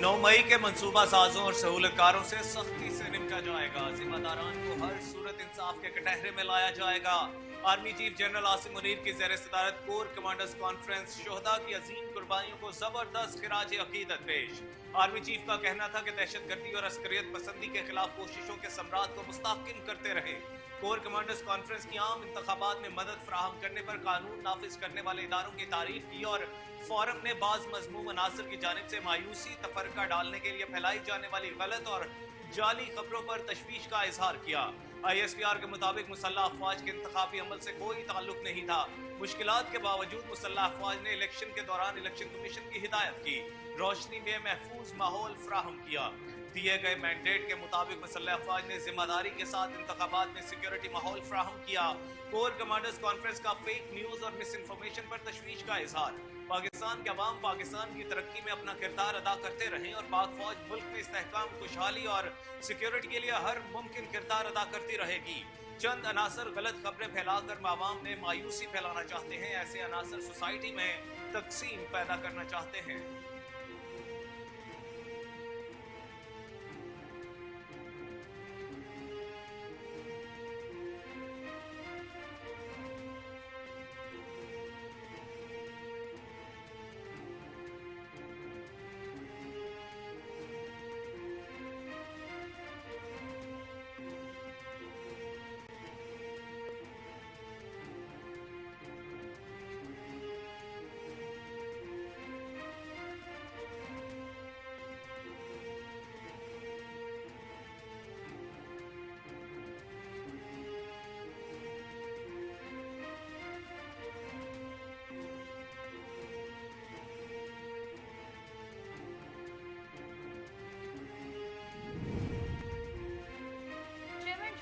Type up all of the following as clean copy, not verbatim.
9 मई के मंसूबा साजों और सहूलतकारों से सख्ती से निपटा जाएगा। जिम्मेदारान को हर सूरत इंसाफ के कटहरे में लाया जाएगा। Army chief general Asim Munir की ज़ेर सदारत कोर कमांडर्स कॉन्फ्रेंस शोहदा की अजीम कुर्बानियों को जबरदस्त खिराज अकीदत पेश। आर्मी चीफ का कहना था कि दहशतगर्दी और अस्करियत पसंदी के खिलाफ कोशिशों के सम्राट को मुस्तहकिम करते रहे। कोर कमांडर्स कॉन्फ्रेंस की आम इंतखाबात में मदद फराहम करने पर कानून नाफिज करने वाले इदारों की तारीफ की और फोरम ने बाज मजमूम अनासर की जानिब से मायूसी तफरका डालने के लिए फैलाई जाने वाली गलत और जाली खबरों पर तशवीश का इजहार किया। ISPR के मुताबिक मुसल्लह अफवाज के इंतखाबी अमल से कोई ताल्लुक नहीं था। मुश्किलात के बावजूद मुसल्लह अफवाज ने इलेक्शन के दौरान इलेक्शन कमीशन की हिदायत की, रोशनी में महफूज माहौल फ्राहम किया। दिए गए मैंडेट के मुताबिक मुसल्लह अफवाज ने जिम्मेदारी के साथ इंतखाबात में सिक्योरिटी माहौल फ्राहम किया। कोर कमांडर्स कॉन्फ्रेंस का फेक न्यूज और मिस इन्फॉर्मेशन पर तशवीश का इजहार। पाकिस्तान के अवाम पाकिस्तान की तरक्की में अपना किरदार अदा करते रहें और पाक फौज मुल्क में इस्तेहकाम, खुशहाली और सिक्योरिटी के लिए हर मुमकिन किरदार अदा करती रहेगी। चंद अनासर गलत खबरें फैलाकर अवाम में मायूसी फैलाना चाहते हैं। ऐसे अनासर सोसाइटी में तकसीम पैदा करना चाहते हैं।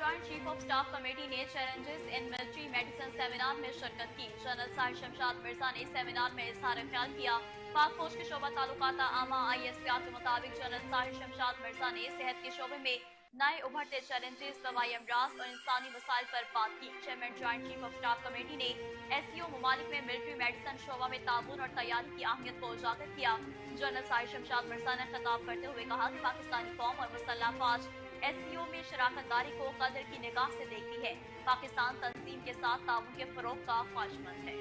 Joint chief of staff committee ने challenges in military medicine seminar में शिरकत की। जनरल साहिर शमशाद मिर्जा ने सेमिनार में इजहार ख्याल किया। पाक फौज के शोबा ताल्लुकात आमा ISPR के मुताबिक जनरल साहिर शमशाद मिर्जा ने सेहत के शोबे में नए उभरते चैलेंजेस, दवाई अमराज और इंसानी मसाइल पर बात की। Chairman joint chief of staff committee ने SCO ममालिक में मिलिट्री मेडिसिन शोबा में ताउन और तैयारी की अहमियत को उजागर किया। जनरल साहिर शमशाद मिर्जा ने खिताब करते हुए कहा कि पाकिस्तानी कौम और मुसल्लह फौज SCO में शराकतदारी को कदर की निगाह से देखती है। पाकिस्तान तंजीम के साथ ताउन के फरोग का ख्वाहिशमंद है।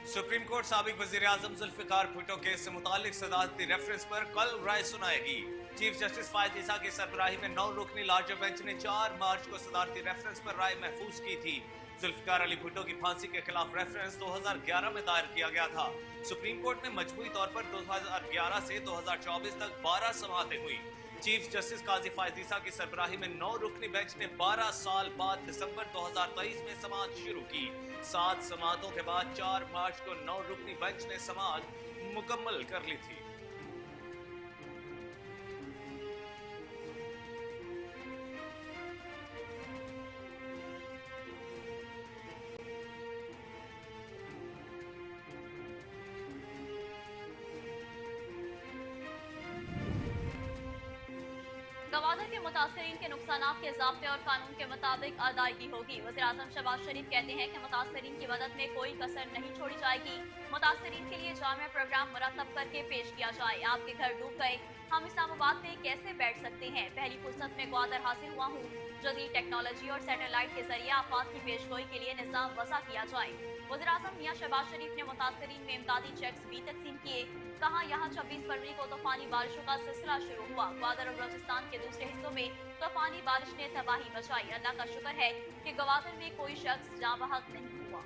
सुप्रीम कोर्ट साबिक वजीर आजम जुल्फिकार भुट्टो केस से मुतालिक सदारती रेफरेंस पर कल राय सुनाएगी। चीफ जस्टिस फायद ईसा की सरबराही में 9 रुकनी लार्जर बेंच ने 4 मार्च को सदारती रेफरेंस पर राय महफूज की थी। जुल्फिकार अली भुट्टो की फांसी के खिलाफ रेफरेंस 2011 में दायर किया गया था। सुप्रीम कोर्ट में मजबूरी तौर पर 2011 से 2024 तक 12 समाअतें हुई। चीफ जस्टिस काजी फायद ईसा की सरबराही में 9 रुकनी बेंच ने 12 साल बाद दिसंबर 2023 में समाअत शुरू की। 7 समाअतों के बाद 4 मार्च को 9 रुकनी बेंच ने समाअत मुकम्मल कर ली थी। गवादर के मुतासरीन के नुकसानात के ज़ाब्ते और कानून के मुताबिक अदायगी होगी। वज़ीर-ए-आज़म शहबाज शरीफ कहते हैं कि मुतासरीन की मदद में कोई कसर नहीं छोड़ी जाएगी। मुतासरीन के लिए जामिया प्रोग्राम मुरतब करके पेश किया जाए। आपके घर डूब गए, हम इस्लामाबाद में कैसे बैठ सकते हैं? पहली फुर्सत में ग्वादर हासिल हुआ हूँ। जदीद टेक्नोलॉजी और सैटेलाइट के जरिए आफात की पेशगोई के लिए निज़ाम वज़ा किया जाए। वज़ीर-ए-आज़म मियां शहबाज शरीफ ने मुतासरीन में इमदादी चेक्स भी तकसीम किए। कहा, यहाँ 26 फरवरी को तूफानी बारिशों का सिलसिला शुरू हुआ। ग्वादर और बलूचिस्तान के दूसरे हिस्सों में तूफानी बारिश ने तबाही मचाई। अल्लाह का शुक्र है कि ग्वादर में कोई शख्स जाँ बहक नहीं हुआ।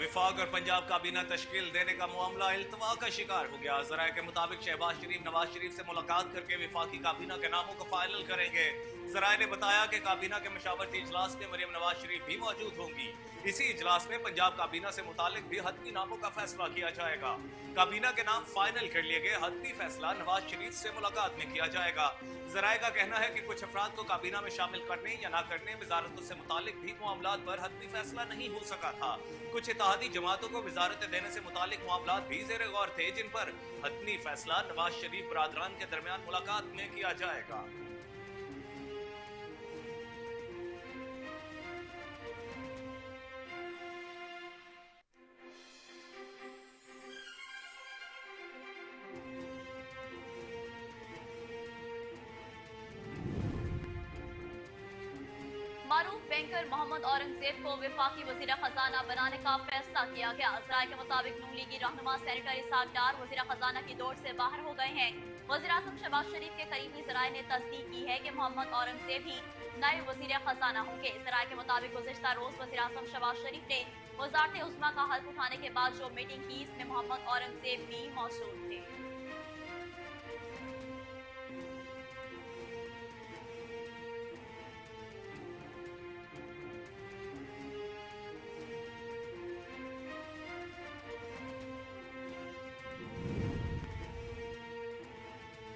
विफाक और पंजाब काबीना तश्कील देने का मामला इल्तवा का शिकार हो गया। जराये के मुताबिक शहबाज शरीफ नवाज शरीफ से मुलाकात करके विफाकी काबीना के नामों को फाइनल करेंगे। जराये ने बताया कि काबीना के मशावरती इजलास में मरियम नवाज शरीफ भी मौजूद होंगी। इसी इजलास में पंजाब काबीना से मुतालिक भी हतमी नामों का फैसला किया जाएगा। काबीना के नाम फाइनल कर लिए गए, हतमी फैसला नवाज शरीफ से मुलाकात में किया जाएगा। जराये का कहना है कि कुछ अफराद को काबीना में शामिल करने या ना करने वजारतों से मुतालिक भी मामलात पर हतमी फैसला नहीं हो सका था। कुछ इत्तेहादी जमातों को वजारतें देने से मुतालिक मामलात भी ज़ेरे गौर थे, जिन पर हतमी फैसला नवाज शरीफ बरादरान के दरमियान मुलाकात में किया जाएगा। मारूफ बैंकर मोहम्मद औरंगजेब को वफाकी वजीर खजाना बनाने का फैसला किया गया। जराये के मुताबिक नून लीगी रहनुमा सेनेटर इसहाक डार वजीर खजाना की दौड़ से बाहर हो गए हैं। वज़ीर आज़म शहबाज शरीफ के करीबी जराये ने तस्दीक की है कि मोहम्मद औरंगजेब ही नए वजीर खजाना होंगे। जराये के मुताबिक गुज़िश्ता रोज वज़ीर आज़म शहबाज शरीफ ने वज़ारत उज़्मा का हल्फ उठाने के बाद जो मीटिंग की, इसमें मोहम्मद औरंगजेब भी मौजूद थे।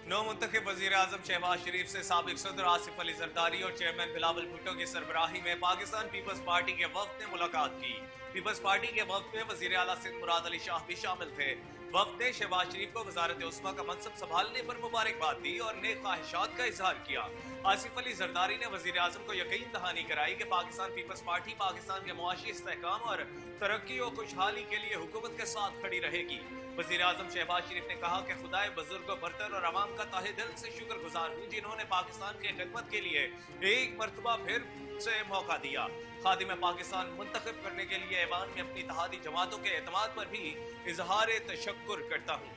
नौ मुंतखब वज़ीर आज़म शहबाज शरीफ से साबिक सदर आसिफ अली जरदारी और चेयरमैन बिलावल भुट्टो की सरबराही में पाकिस्तान पीपल्स पार्टी के वफ्द ने मुलाकात की। पीपल्स पार्टी के वफ्द में वज़ीर आला सिंध मुराद अली शाह भी शामिल थे। वफ्द ने शहबाज शरीफ को वज़ारत उस्मा का मनसब संभालने पर मुबारकबाद दी और नेक ख्वाहिशात का इजहार किया। आसिफ अली जरदारी ने वज़ीर आज़म को यकीन दहानी कराई कि पाकिस्तान पीपल्स पार्टी पाकिस्तान के मुआशी इस्तेहकाम और तरक्की और खुशहाली के लिए हुकूमत के साथ खड़ी रहेगी। वज़ीर आज़म शहबाज शरीफ ने कहा कि खुदाए बुजुर्ग बरतर और अवाम का ताहे दिल से शुक्रगुजार हूँ, जिन्होंने पाकिस्तान की खिदमत के लिए एक मरतबा फिर से मौका दिया। खादिम पाकिस्तान मुंतखब करने के लिए ऐवान में अपनी इत्तेहादी जमातों के एतमाद पर भी इजहार तशक्कुर करता हूँ।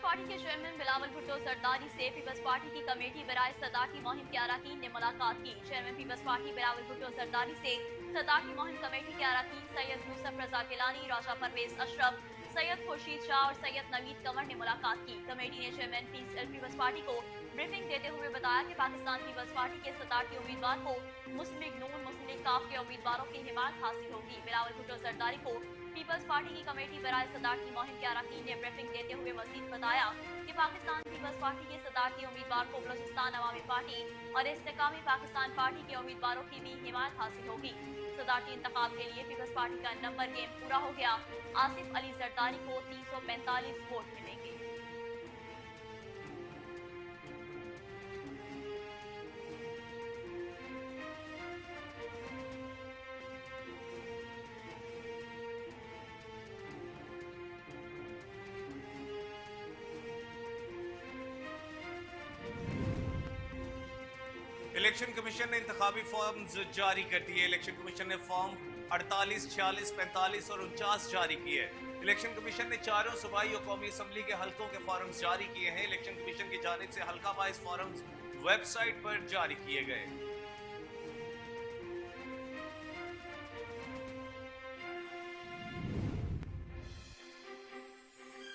पार्टी के चेयरमैन बिलावल भुट्टो जरदारी से पीपल्स पार्टी की कमेटी बराए सदारती मुहिम के अरकान ने मुलाकात की। Chairman people's party Bilawal Bhutto Zardari से सदारती मुहिम कमेटी के अरकान सैयद यूसुफ रजा गिलानी, राजा परवेज अशरफ, सैयद खुर्शीद शाह और सैयद नवीद कंवर ने मुलाकात की। कमेटी ने चेयरमैन पीपल्स पार्टी को ब्रीफिंग देते हुए बताया कि पाकिस्तान पीपल्स पार्टी के सदारती उम्मीदवार को मुस्लिम लीग नून, मुस्लिम लीग काफ के उम्मीदवारों की हिमायत हासिल होगी। बिलावल भुट्टो जरदारी को पीपल्स पार्टी की कमेटी बराए सदारती मुहिम के अरकान ने ब्रीफिंग देते हुए मजीद बताया कि पाकिस्तान पीपल्स पार्टी के सदारती उम्मीदवार को बलूचिस्तान अवामी पार्टी और इस्तेकामी पाकिस्तान पार्टी के उम्मीदवारों की भी हिमायत हासिल होगी। सदारती इंतखाब के लिए पीपल्स पार्टी का नंबर गेम पूरा हो गया। आसिफ अली जरदारी को 345 वोट मिलेंगे। इलेक्शन कमीशन ने इंतखाबी फॉर्म्स जारी कर दिए। इलेक्शन कमीशन ने फॉर्म 48, 46, 45 और 49 जारी किए। इलेक्शन कमीशन ने चारों सूबाई और कौमी असम्बली के हलकों के फॉर्म्स जारी किए हैं। इलेक्शन कमीशन की जानिब से हल्का वाइज फॉर्म्स वेबसाइट पर जारी किए गए।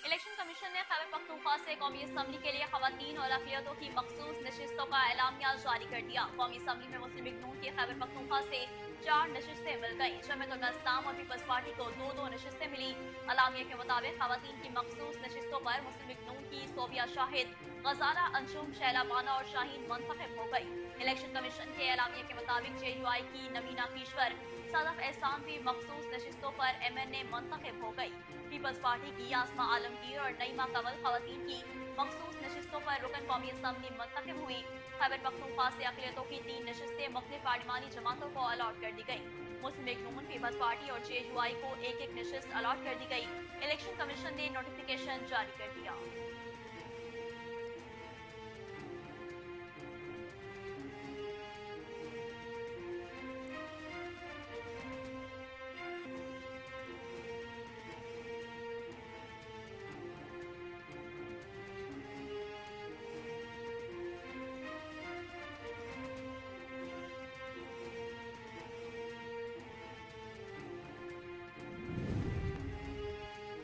इलेक्शन कमीशन ने खैबर पख्तूनख्वा से कौमी असम्बली के लिए खवातीन और अक़लियतों की मखसूस नशिस्तों का एलामिया जारी कर दिया। कौमी असम्बली में मुस्लिम लीग नून की खैबर पख्तूनख्वा से 4 नशिस्तें मिल गई। जमात इस्लाम और पीपल्स पार्टी को 2-2 नशिस्तें मिली। एलामिया के मुताबिक खवातीन की मखसूस नशिस्तों पर मुस्लिम लीग नून की सोबिया शाहिद, गजाला अंजुम, शैला बाना और शाहीन मुंतखब हो गई। इलेक्शन कमीशन के एलामिया के मुताबिक JUI की नवीना कीश्वर, सदफ एहसान भी मखसूस नशिस्तों पर MNA मुंतखब हो गई। पीपल्स पार्टी की आसमा आलमगीर और नईमा कंवल खवातीन की मखसूस नशिस्तों पर रुकन कौमी असम्बली मुंतखब हुई। खैबर पख्तूनख्वा से अक़लियतों की 3 नशिस्तें मुख्तलिफ पार्लिमानी जमातों को अलॉट कर दी गई। मुस्लिम लीग नून, पीपल्स पार्टी और JUI को एक एक नशिस्त अलॉट कर दी गई। इलेक्शन कमीशन ने नोटिफिकेशन जारी कर दिया।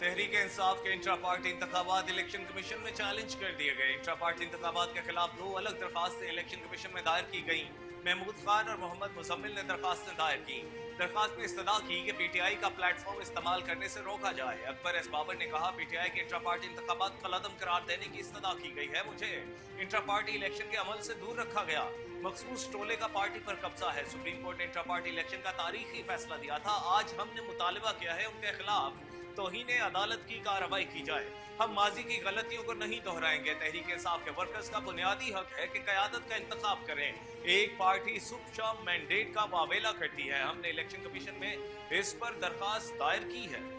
तहरीक इंसाफ के इंट्रा पार्टी इंतखाबात इलेक्शन कमीशन में चैलेंज कर दिए गए। इंट्रा पार्टी इंतखाबात के खिलाफ 2 अलग दरखास्तें इलेक्शन कमीशन में दायर की गई। महमूद खान और मोहम्मद मुजम्मिल ने दरखास्तें दायर की। दरखास्त में इस्तदा की कि PTI का प्लेटफॉर्म इस्तेमाल करने से रोका जाए। अकबर एस बाबर ने कहा, PTI के इंट्रा पार्टी इंतखाबात कलअदम करार देने की इस्तदा की गई है। मुझे इंट्रा पार्टी इलेक्शन के अमल से दूर रखा गया। मखसूस टोले का पार्टी पर कब्जा है। सुप्रीम कोर्ट ने इंट्रा पार्टी इलेक्शन का तारीखी फैसला दिया था। आज हमने मुतालबा किया है उनके खिलाफ तौहीन अदालत की कार्रवाई की जाए। हम माजी की गलतियों को नहीं दोहराएंगे। तहरीक इंसाफ के वर्कर्स का बुनियादी हक है कि क़यादत का इंतखाब करें। एक पार्टी सुबह शाम मैंडेट का वावेला करती है। हमने इलेक्शन कमीशन में इस पर दरखास्त दायर की है।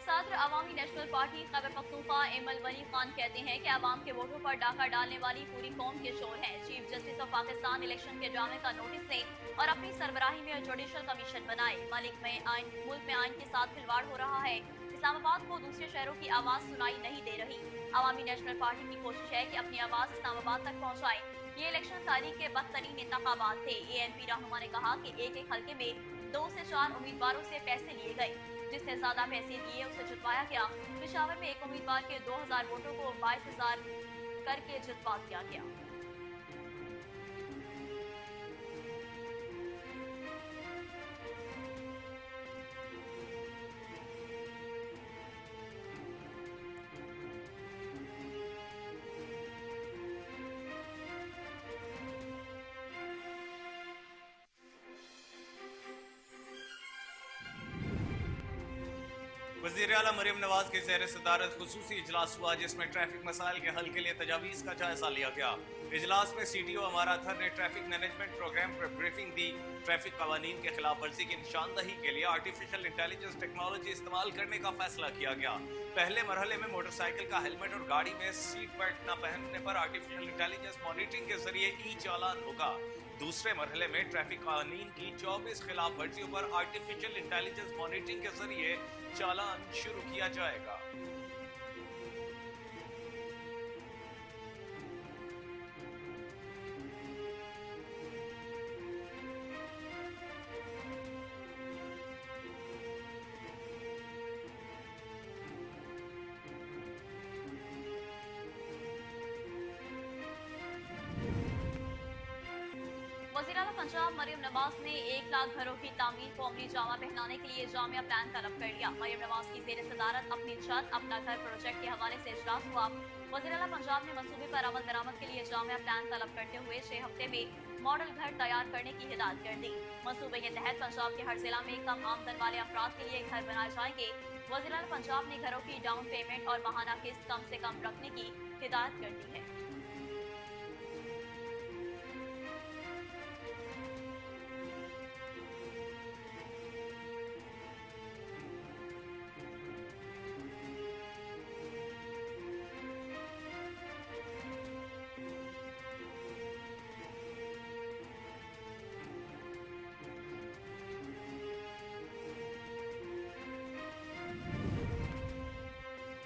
सदर अवामी नेशनल पार्टी खैबर पख्तूनख्वा एमल वली खान कहते हैं कि अवाम के वोटों पर डाका डालने वाली पूरी कौम के शोर है। Chief justice of Pakistan election के ड्रामे का नोटिस दें और अपनी सरबराही में जुडिशल कमीशन बनाए। मुल्क में आइन के साथ खिलवाड़ हो रहा है। इस्लामाबाद को दूसरे शहरों की आवाज सुनाई नहीं दे रही। अवामी नेशनल पार्टी की कोशिश है कि अपनी आवाज इस्लामाबाद तक पहुँचाए। ये इलेक्शन तारीख के बदतरीन इंतखाबात थे। ANP रहनुमा ने कहा कि एक एक हल्के में 2 से 4 उम्मीदवारों से पैसे लिए गए। जिसने ज्यादा पैसे दिए उसे जितवाया गया। पेशावर में एक उम्मीदवार के 2000 वोटों को 22,000 करके जितवा दिया गया। वज़ीर आला मरियम नवाज के ज़ेर सदारत खुसूसी इजलास हुआ, जिसमें ट्रैफिक मसाइल के हल के लिए तजावीज़ का जायजा लिया गया। इजलास में CTO अमारा थर ने ट्रैफिक मैनेजमेंट प्रोग्राम पर ब्रीफिंग दी। ट्रैफिक कवानीन के खिलाफ वर्जी की निशानदही के लिए आर्टिफिशियल इंटेलिजेंस टेक्नोलॉजी इस्तेमाल करने का फैसला किया गया। पहले मरहले में मोटरसाइकिल का हेलमेट और गाड़ी में सीट बेल्ट न पहनने पर आर्टिफिशियल इंटेलिजेंस मॉनिटरिंग के जरिए चालान होगा। दूसरे मरहले में ट्रैफिक कानून की 24 खिलाफ वर्जियों पर आर्टिफिशियल इंटेलिजेंस मॉनिटरिंग के जरिए चालान शुरू किया जाएगा। वज़ीर-ए-आला पंजाब मरियम नवाज ने 1 लाख घरों की तामीर को अमली जामा पहनाने के लिए जामिया प्लान तलब कर लिया। मरियम नवाज की ज़ेर सदारत अपनी छत अपना घर प्रोजेक्ट के हवाले से इजलास हुआ। वज़ीर-ए-आला पंजाब ने मंसूबे पर अमल दरामद के लिए जामिया प्लान तलब करते हुए 6 हफ्ते में मॉडल घर तैयार करने की हिदायत कर दी। मंसूबे के तहत पंजाब के हर जिला में कम आमदन वाले अफराद के लिए घर बनाए जाएंगे। वज़ीर-ए-आला पंजाब ने घरों की डाउन पेमेंट और माहाना किस्त कम से कम रखने की हिदायत कर दी है।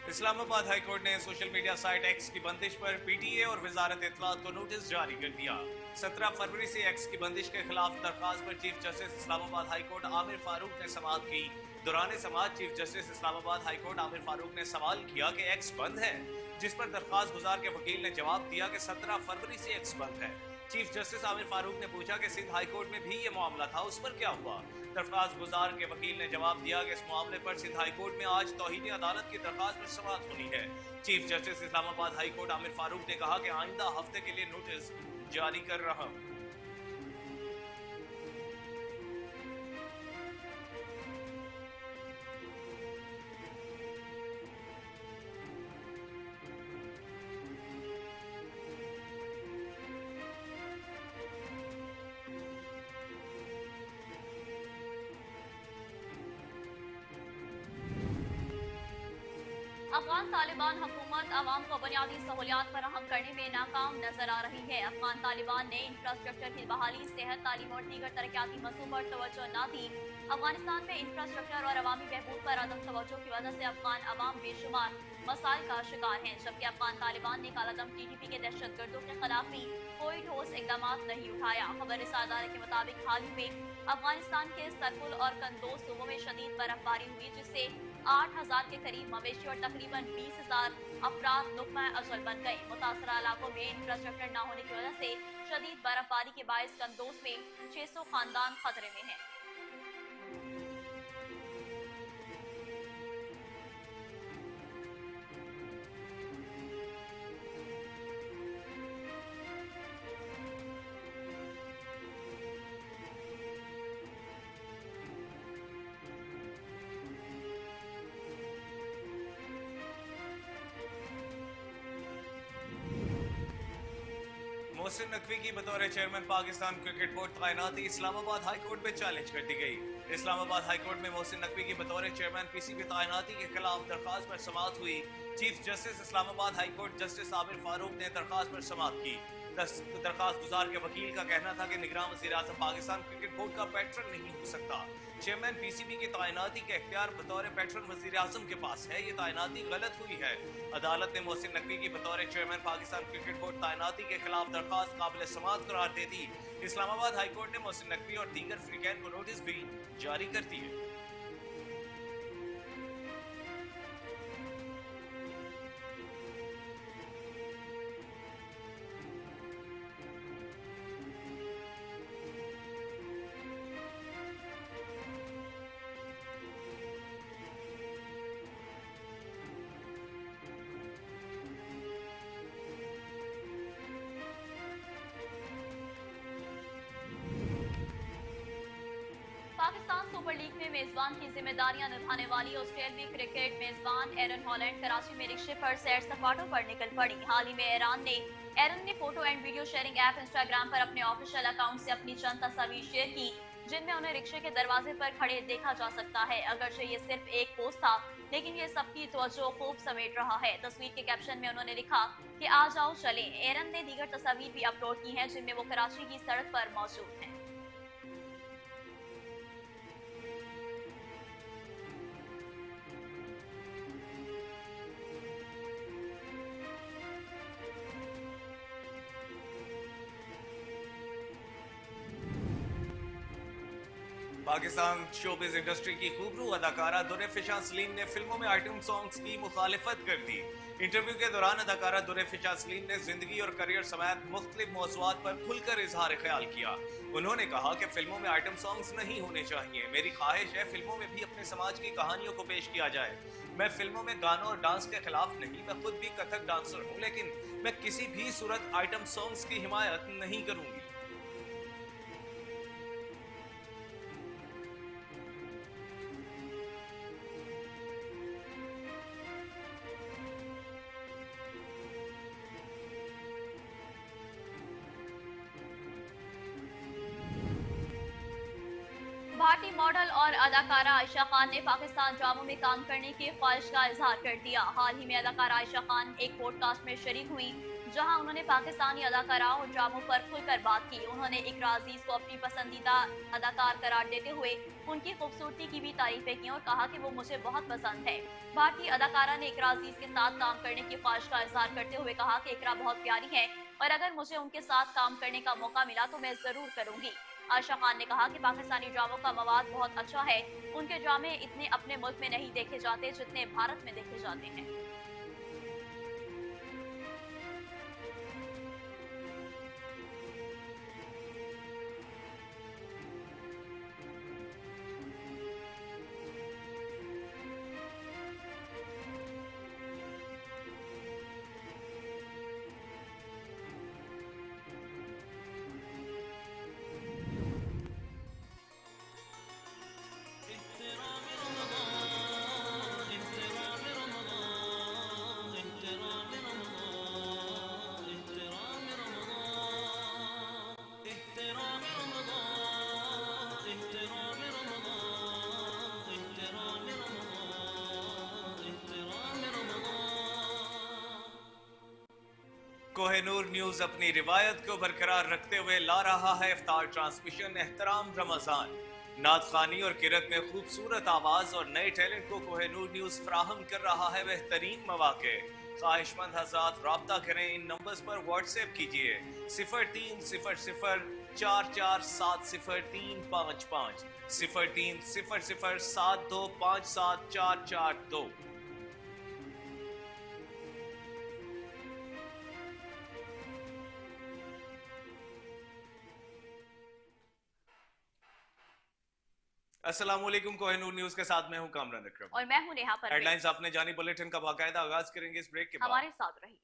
इस्लामाबाद हाई कोर्ट ने सोशल मीडिया साइट एक्स की बंदिश पर पीटीए और वजारत इत्तलात को नोटिस जारी कर दिया। 17 फरवरी से एक्स की बंदिश के खिलाफ दरखास्त पर chief justice Islamabad High Court Aamir Farooq ने समाअत की। दौरान समाअत chief justice Islamabad High Court Aamir Farooq ने सवाल किया कि एक्स बंद है, जिस पर दरखास्त गुजार के वकील ने जवाब दिया कि 17 फरवरी से एक्स बंद है। चीफ जस्टिस आमिर फारूक ने पूछा कि सिंध हाई कोर्ट में भी ये मामला था, उस पर क्या हुआ। दरखास्त गुजार के वकील ने जवाब दिया कि इस मामले पर सिंध हाई कोर्ट में आज तौहीन अदालत की दरखास्त पर समाअत होनी है। Chief justice Islamabad High Court Aamir Farooq ने कहा कि आइंदा हफ्ते के लिए नोटिस जारी कर रहा हूँ। अफगान तालिबान हुकूमत अवाम को बुनियादी सहूलियात फराहम करने में नाकाम नजर आ रही है। अफगान तालिबान ने इंफ्रास्ट्रक्चर की बहाली, सेहत, तालीम और दीगर तरक्याती मसलों पर तवज्जो न दी। अफगानिस्तान में इंफ्रास्ट्रक्चर और अवामी बहबूद पर अदम तवज्जो की वजह से अफगान अवाम बेशुमार मसाइल का शिकार हैं, जबकि अफगान तालिबान ने कालादम टीटीपी के दहशतगर्दों के खिलाफ भी कोई ठोस इकदाम नहीं उठाया। खबर इदारे के मुताबिक हाल ही में अफगानिस्तान के सरकुल और कंदोज सूबों में शदीद बर्फबारी हुई, जिससे 8,000 के करीब मवेशी और तकरीबन 20,000 अफराद नुक्मा अजल बन गए। मुतासरा इलाकों में इंफ्रास्ट्रक्चर न होने की वजह से शदीद बर्फबारी के बायस कंदोज में 600 खानदान खतरे में हैं। मोहसिन नकवी की बतौर चेयरमैन पाकिस्तान क्रिकेट बोर्ड तैनाती इस्लामाबाद हाई कोर्ट में चैलेंज कर दी गई। इस्लामाबाद हाई कोर्ट में मोहसिन नकवी की बतौर चेयरमैन पीसीबी तैनाती के खिलाफ दरखास्त पर समाअत हुई। Chief justice Islamabad High court justice Aamir Farooq ने दरखास्त पर समाअत की। दरखास्त गुजार के वकील का कहना था कि निगरान वज़ीर-ए-आज़म पाकिस्तान क्रिकेट बोर्ड का पैट्रन नहीं हो सकता। चेयरमैन पीसीबी की तैनाती के इख्तियार बतौर पैट्रन वज़ीर-ए-आज़म के पास है, ये तैनाती गलत हुई है। अदालत ने मोहसिन नकवी की बतौर चेयरमैन पाकिस्तान क्रिकेट बोर्ड तैनाती के खिलाफ दरखास्त काबिल समाअत करार दे दी। इस्लामाबाद हाई कोर्ट ने मोहसिन नकवी और दीगर फ्रीकैन को नोटिस भी जारी कर दी है। पाकिस्तान सुपर लीग में मेजबान की जिम्मेदारियां निभाने वाली ऑस्ट्रेलियाई क्रिकेट मेजबान एरन हॉलैंड कराची में रिक्शे पर सैर सपाटों पर निकल पड़ी। हाल ही में एरन ने photo and video sharing app Instagram पर अपने ऑफिशियल अकाउंट से अपनी चंद तस्वीर शेयर की, जिनमें उन्हें रिक्शे के दरवाजे पर खड़े देखा जा सकता है। अगरचे ये सिर्फ एक पोस्ट था, लेकिन ये सबकी तवज्जो खूब समेट रहा है। तस्वीर के कैप्शन में उन्होंने लिखा कि आ जाओ चलें। एरन ने दीगर तस्वीर भी अपलोड की हैं, जिनमें वो कराची की सड़क पर मौजूद हैं। पाकिस्तान शोबिज इंडस्ट्री की खूबरू अदाकारा दुरेफिशा सलीम ने फिल्मों में आइटम सॉन्ग्स की मुखालिफत कर दी। इंटरव्यू के दौरान अदाकारा दुरेफिशा सलीम ने जिंदगी और करियर समेत मुख्तलिफ मौज़ूआत पर खुलकर इजहार ख्याल किया। उन्होंने कहा कि फिल्मों में आइटम सॉन्ग्स नहीं होने चाहिए। मेरी ख्वाहिश है फिल्मों में भी अपने समाज की कहानियों को पेश किया जाए। मैं फिल्मों में गानों और डांस के खिलाफ नहीं, मैं खुद भी कथक डांसर हूँ, लेकिन मैं किसी भी सूरत आइटम सॉन्ग्स की हिमायत नहीं करूंगी। भारतीय मॉडल और अदाकारा आयशा खान ने पाकिस्तान ड्रामों में काम करने की ख्वाहिश का इजहार कर दिया। हाल ही में अदाकारा आयशा खान एक पॉडकास्ट में शरीक हुई, जहां उन्होंने पाकिस्तानी अदाकाराओं और ड्रामों पर खुलकर बात की। उन्होंने इकरा अजीज को अपनी पसंदीदा अदाकार करार देते हुए उनकी खूबसूरती की भी तारीफें की और कहा कि वो मुझे बहुत पसंद है। भारतीय अदाकारा ने इकरा अजीज के साथ काम करने की ख्वाहिश का इजहार करते हुए कहा कि इकरा बहुत प्यारी है और अगर मुझे उनके साथ काम करने का मौका मिला तो मैं जरूर करूंगी। आयशा खान ने कहा कि पाकिस्तानी ड्रामों का मवाद बहुत अच्छा है। उनके ड्रामे इतने अपने मुल्क में नहीं देखे जाते जितने भारत में देखे जाते हैं। कोहिनूर न्यूज अपनी रिवायत को बरकरार रखते हुए ला रहा है इफ्तार ट्रांसमिशन एहतराम रमजान। नात खानी और किरत में खूबसूरत आवाज और नए टैलेंट को कोहिनूर न्यूज फराहम कर रहा है बेहतरीन मौके। ख्वाहिशमंद हज़रात राब्ता करें, इन नंबर्स पर व्हाट्सएप कीजिए 0300447035 030072574442। अस्सलाम वालेकुम, कोहिनूर न्यूज के साथ मैं हूं कामरान अकरम और मैं हूं नेहा परवेज। हेडलाइंस आपने जानी, बुलेटिन का बाकायदा आगाज करेंगे इस ब्रेक के बाद। हमारे साथ रहिए।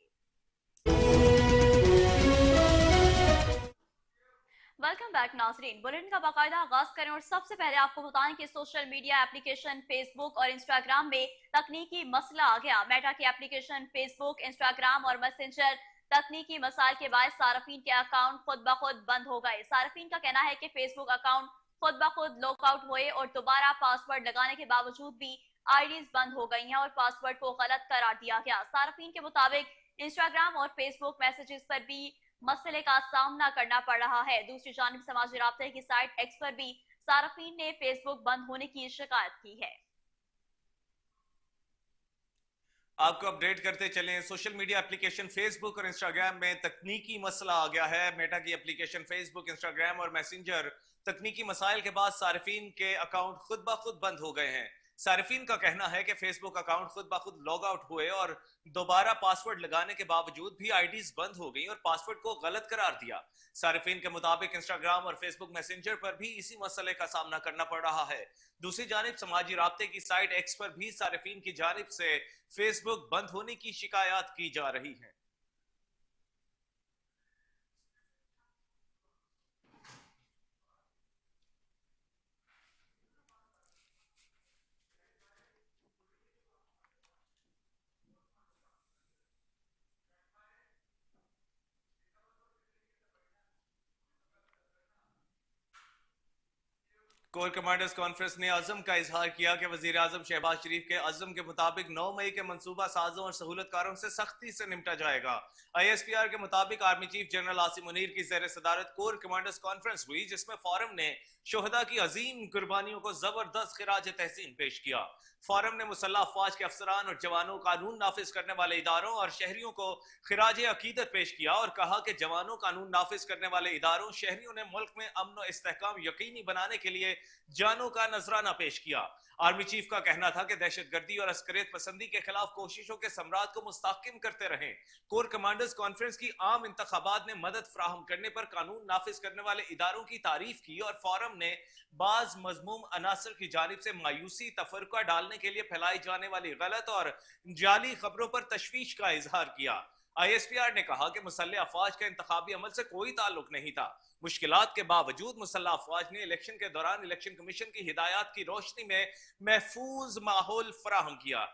वेलकम बैक नाजरीन। बुलेटिन का बाकायदा आगाज करें और सबसे पहले आपको बताएं कि सोशल मीडिया एप्लीकेशन फेसबुक और इंस्टाग्राम में तकनीकी मसला आ गया। मेटा की एप्लीकेशन फेसबुक, इंस्टाग्राम और मैसेंजर तकनीकी मसाइल के बाद सार्फिन के अकाउंट खुद ब खुद बंद हो गए। सार्फिन का कहना है कि फेसबुक अकाउंट खुद ब खुद लॉकआउट हुए और दोबारा पासवर्ड लगाने के बावजूद भी आईडीज बंद हो गई हैं और पासवर्ड को गलत करार दिया गया। सार्फिन के मुताबिक इंस्टाग्राम और फेसबुक मैसेजेस पर भी मसले का सामना करना पड़ रहा है। दूसरी जानिब समाजी राब्ते की साइट एक्स पर भी सार्फिन ने फेसबुक बंद होने की शिकायत की है। आपको अपडेट करते चलें, सोशल मीडिया एप्लीकेशन फेसबुक और इंस्टाग्राम में तकनीकी मसला आ गया है। मेटा की एप्लीकेशन फेसबुक, इंस्टाग्राम और मैसेंजर तकनीकी मसाइल के बाद सार्फिन के अकाउंट खुद ब खुद बंद हो गए हैं। सार्फिन का कहना है कि फेसबुक अकाउंट खुद ब खुद लॉग आउट हुए और दोबारा पासवर्ड लगाने के बावजूद भी आईडीज बंद हो गई और पासवर्ड को गलत करार दिया। सार्फिन के मुताबिक इंस्टाग्राम और फेसबुक मैसेंजर पर भी इसी मसले का सामना करना पड़ रहा है। दूसरी जानिब समाजी राब्ते की साइट एक्स पर भी सार्फिन की जानिब से फेसबुक बंद होने की शिकायत की जा रही है। कोर कमांडर्स कॉन्फ्रेंस ने अज़म का इजहार किया कि वजीर आजम शहबाज शरीफ के अज़म के मुताबिक 9 मई के मंसूबा साजों और सहूलतकारों से सख्ती से निपटा जाएगा। ISPR के मुताबिक army chief general Asim Munir की ज़ेर सदारत कोर कमांडर्स कॉन्फ्रेंस हुई, जिसमें फोरम ने शोहदा की अजीम कुर्बानियों को जबरदस्त खिराज तहसीन पेश किया। फोरम ने मुसल्लह अफवाज के अफसरान और जवानों, कानून नाफिज करने वाले इदारों और शहरियों को खिराज अकीदत पेश किया और कहा कि जवानों, कानून नाफिज करने वाले इदारों, शहरियों ने मुल्क में अमन और इस्तेहकाम यकीनी बनाने के लिए जानों का नजराना पेश किया। आर्मी चीफ का कहना था कि दहशतगर्दी और अस्करियत पसंदी के खिलाफ कोशिशों के सम्राट को मुस्तहकम करते रहें। कोर कमांडर्स कॉन्फ्रेंस की आम इंतखाबात में मदद फराहम करने पर कानून नाफिज करने वाले इदारों की तारीफ की और फोरम ने बाज मजमूम अनासर की जानिब से मायूसी, तफरका डालने के लिए फैलाई जाने वाली गलत और जाली खबरों पर तशवीश का इजहार किया। ISPR ने कहा कि मुसल्लह अफवाज का इंतखाबी अमल से कोई ताल्लुक नहीं था। मुश्किलात के बावजूद मुसल्लह अफवाज ने इलेक्शन के दौरान इलेक्शन कमीशन की हिदायत की रोशनी में महफूज माहौल फराहम किया।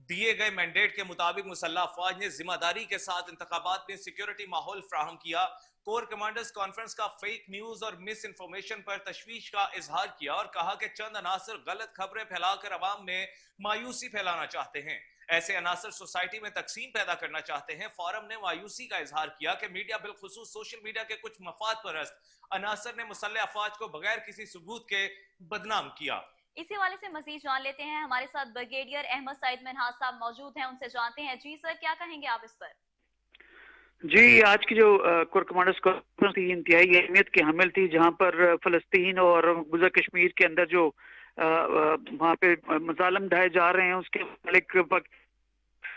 दिए गए मैंडेट के मुताबिक मुसल्लह अफवाज ने जिम्मेदारी के साथ इंतखाबात में सिक्योरिटी माहौल फराहम किया। कोर कमांडर्स कॉन्फ्रेंस का फेक न्यूज और मिस इन्फॉर्मेशन पर तशवीश का इजहार किया और कहा कि चंद अनासर गलत खबरें फैलाकर अवाम में मायूसी फैलाना चाहते हैं। ऐसे अनासर सोसाइटी में तकसीम पैदा करना चाहते हैं। फोरम ने मायूसी का इजहार किया कि मीडिया बिलखुसूस सोशल मीडिया के कुछ मफाद परस्त अनासर ने मुसल्लह अफवाज को बगैर किसी सबूत के बदनाम किया। इसी वाले से मजीद जान लेते हैं। हमारे साथ ब्रिगेडियर अहमद सईद मिन्हाज साहब मौजूद हैं, उनसे जानते हैं। जी सर, क्या कहेंगे आप इस पर? जी, आज की जो कोर कमांडर्स कॉन्फ्रेंस थी इंतहाई अहमियत की हामिल थी, जहां पर फ़लस्तीन और मकबूजा कश्मीर के अंदर जो वहाँ पे मज़ालिम ढाए जा रहे हैं उसके मुतालिक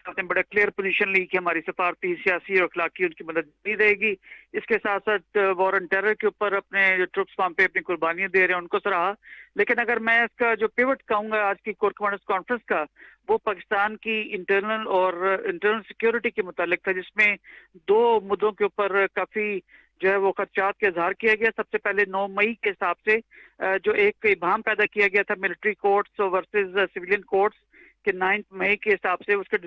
ने बड़ा क्लियर पोजीशन ली कि हमारी सफारती, सियासी और अखलाकी उनकी मदद दी रहेगी। इसके साथ साथ वॉर ऑन टेरर के ऊपर अपने जो ट्रुप्स वहाँ पे अपनी कुर्बानियां दे रहे हैं उनको सराहा। लेकिन अगर मैं इसका जो पिवट कहूंगा आज की कोर कमांडर्स कॉन्फ्रेंस का, वो पाकिस्तान की इंटरनल सिक्योरिटी के मुतालिक था, जिसमें दो मुद्दों के ऊपर काफी जो है वो खदशात का इजहार किया गया। सबसे पहले 9 मई के हिसाब से जो एक इबाम पैदा किया गया था military courts versus civilian courts कि 9 मई के हिसाब से उसके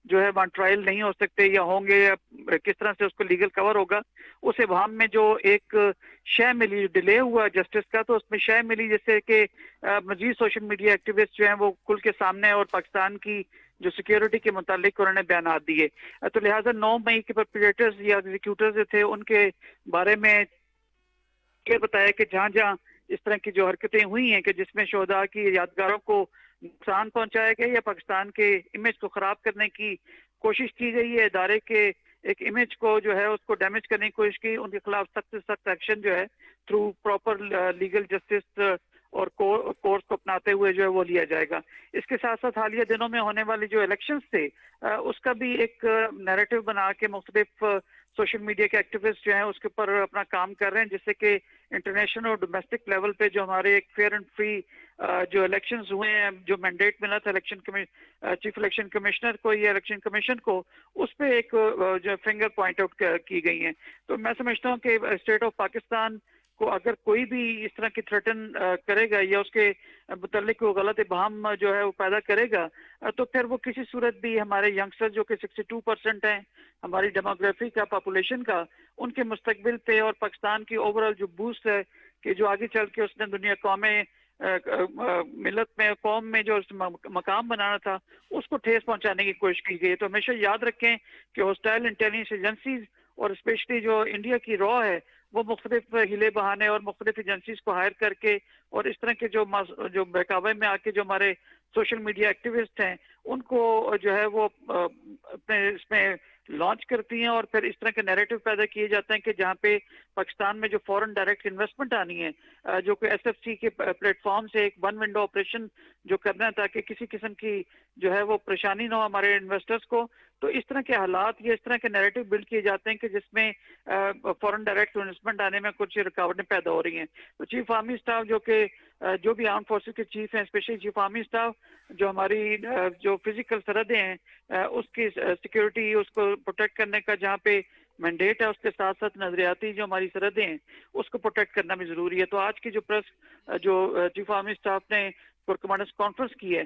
जो है वहाँ ट्रायल नहीं हो सकते या होंगे, या किस तरह से उसको लीगल कवर होगा। उस इबाम में जो एक शय मिली, डिले हुआ जस्टिस का, तो उसमें शय मिली जिससे कि मजीद सोशल मीडिया एक्टिविस्ट जो हैं वो खुल के सामने और पाकिस्तान की जो सिक्योरिटी के मुतालिक उन्होंने बयान दिए। तो लिहाजा 9 मई के परपेट्रेटर्स या एग्जीक्यूटर्स जो थे उनके बारे में ये बताया कि जहाँ जहाँ इस तरह की जो हरकतें हुई हैं कि जिसमें शोहदा की यादगारों को नुकसान पहुंचाया गया या पाकिस्तान के इमेज को खराब करने की कोशिश की गई है, इदारे के एक इमेज को जो है उसको डैमेज करने की कोशिश की, उनके खिलाफ सख्त से सख्त एक्शन जो है थ्रू प्रॉपर लीगल जस्टिस और कोर्स को अपनाते हुए जो है वो लिया जाएगा। इसके साथ साथ हालिया दिनों में होने वाले जो इलेक्शंस थे उसका भी एक नैरेटिव बना के मुख्तलिफ सोशल मीडिया के एक्टिविस्ट जो हैं उसके ऊपर अपना काम कर रहे हैं, जिससे कि इंटरनेशनल और डोमेस्टिक लेवल पे जो हमारे एक फेयर एंड फ्री जो इलेक्शंस हुए हैं, जो मैंडेट मिला था चीफ इलेक्शन कमिश्नर को या इलेक्शन कमीशन को, उस पर एक जो फिंगर पॉइंट आउट की गई है। तो मैं समझता हूँ कि स्टेट ऑफ पाकिस्तान को अगर कोई भी इस तरह की थ्रेटन करेगा या उसके मुतल्लिक को गलत इबाम जो है वो पैदा करेगा, तो फिर वो किसी सूरत भी हमारे यंगस्टर जो कि 62% हैं हमारी डेमोग्राफी का, पॉपुलेशन का, उनके मुस्तकबिल पे और पाकिस्तान की ओवरऑल जो बूस्ट है कि जो आगे चल के उसने दुनिया कौमें मिलत में कौम में जो मकाम बनाना था उसको ठेस पहुंचाने की कोशिश की गई। तो हमेशा याद रखें कि होस्टाइल इंटेलिजेंस एजेंसीज और स्पेशली जो इंडिया की रॉ है वो मुख्तलिफ हिले बहाने और मुख्तलिफ एजेंसीज को हायर करके और इस तरह के जो बहकावे में आके जो हमारे सोशल मीडिया एक्टिविस्ट हैं उनको जो है वो अपने इसमें लॉन्च करती हैं और फिर इस तरह के नैरेटिव पैदा किए जाते हैं कि जहाँ पे पाकिस्तान में जो फॉरेन डायरेक्ट इन्वेस्टमेंट आनी है, जो कि एसएफसी के प्लेटफॉर्म से एक वन विंडो ऑपरेशन जो करना है ताकि किसी किस्म की जो है वो परेशानी ना हो हमारे इन्वेस्टर्स को। तो इस तरह के हालात या इस तरह के नैरेटिव बिल्ड किए जाते हैं कि जिसमें फॉरेन डायरेक्ट इन्वेस्टमेंट आने में कुछ रुकावटें पैदा हो रही हैं। तो चीफ आर्मी स्टाफ जो भी आर्म फोर्सेस के चीफ हैं, स्पेशली चीफ आर्मी स्टाफ जो हमारी जो फिजिकल सरहदें हैं उसकी सिक्योरिटी उसको प्रोटेक्ट करने का जहाँ पे मैंडेट है, उसके साथ साथ नजरियाती जो हमारी सरहदें हैं उसको प्रोटेक्ट करना भी जरूरी है। तो आज की जो प्रेस जो चीफ आर्मी स्टाफ ने कोर कमांडर्स कॉन्फ्रेंस की है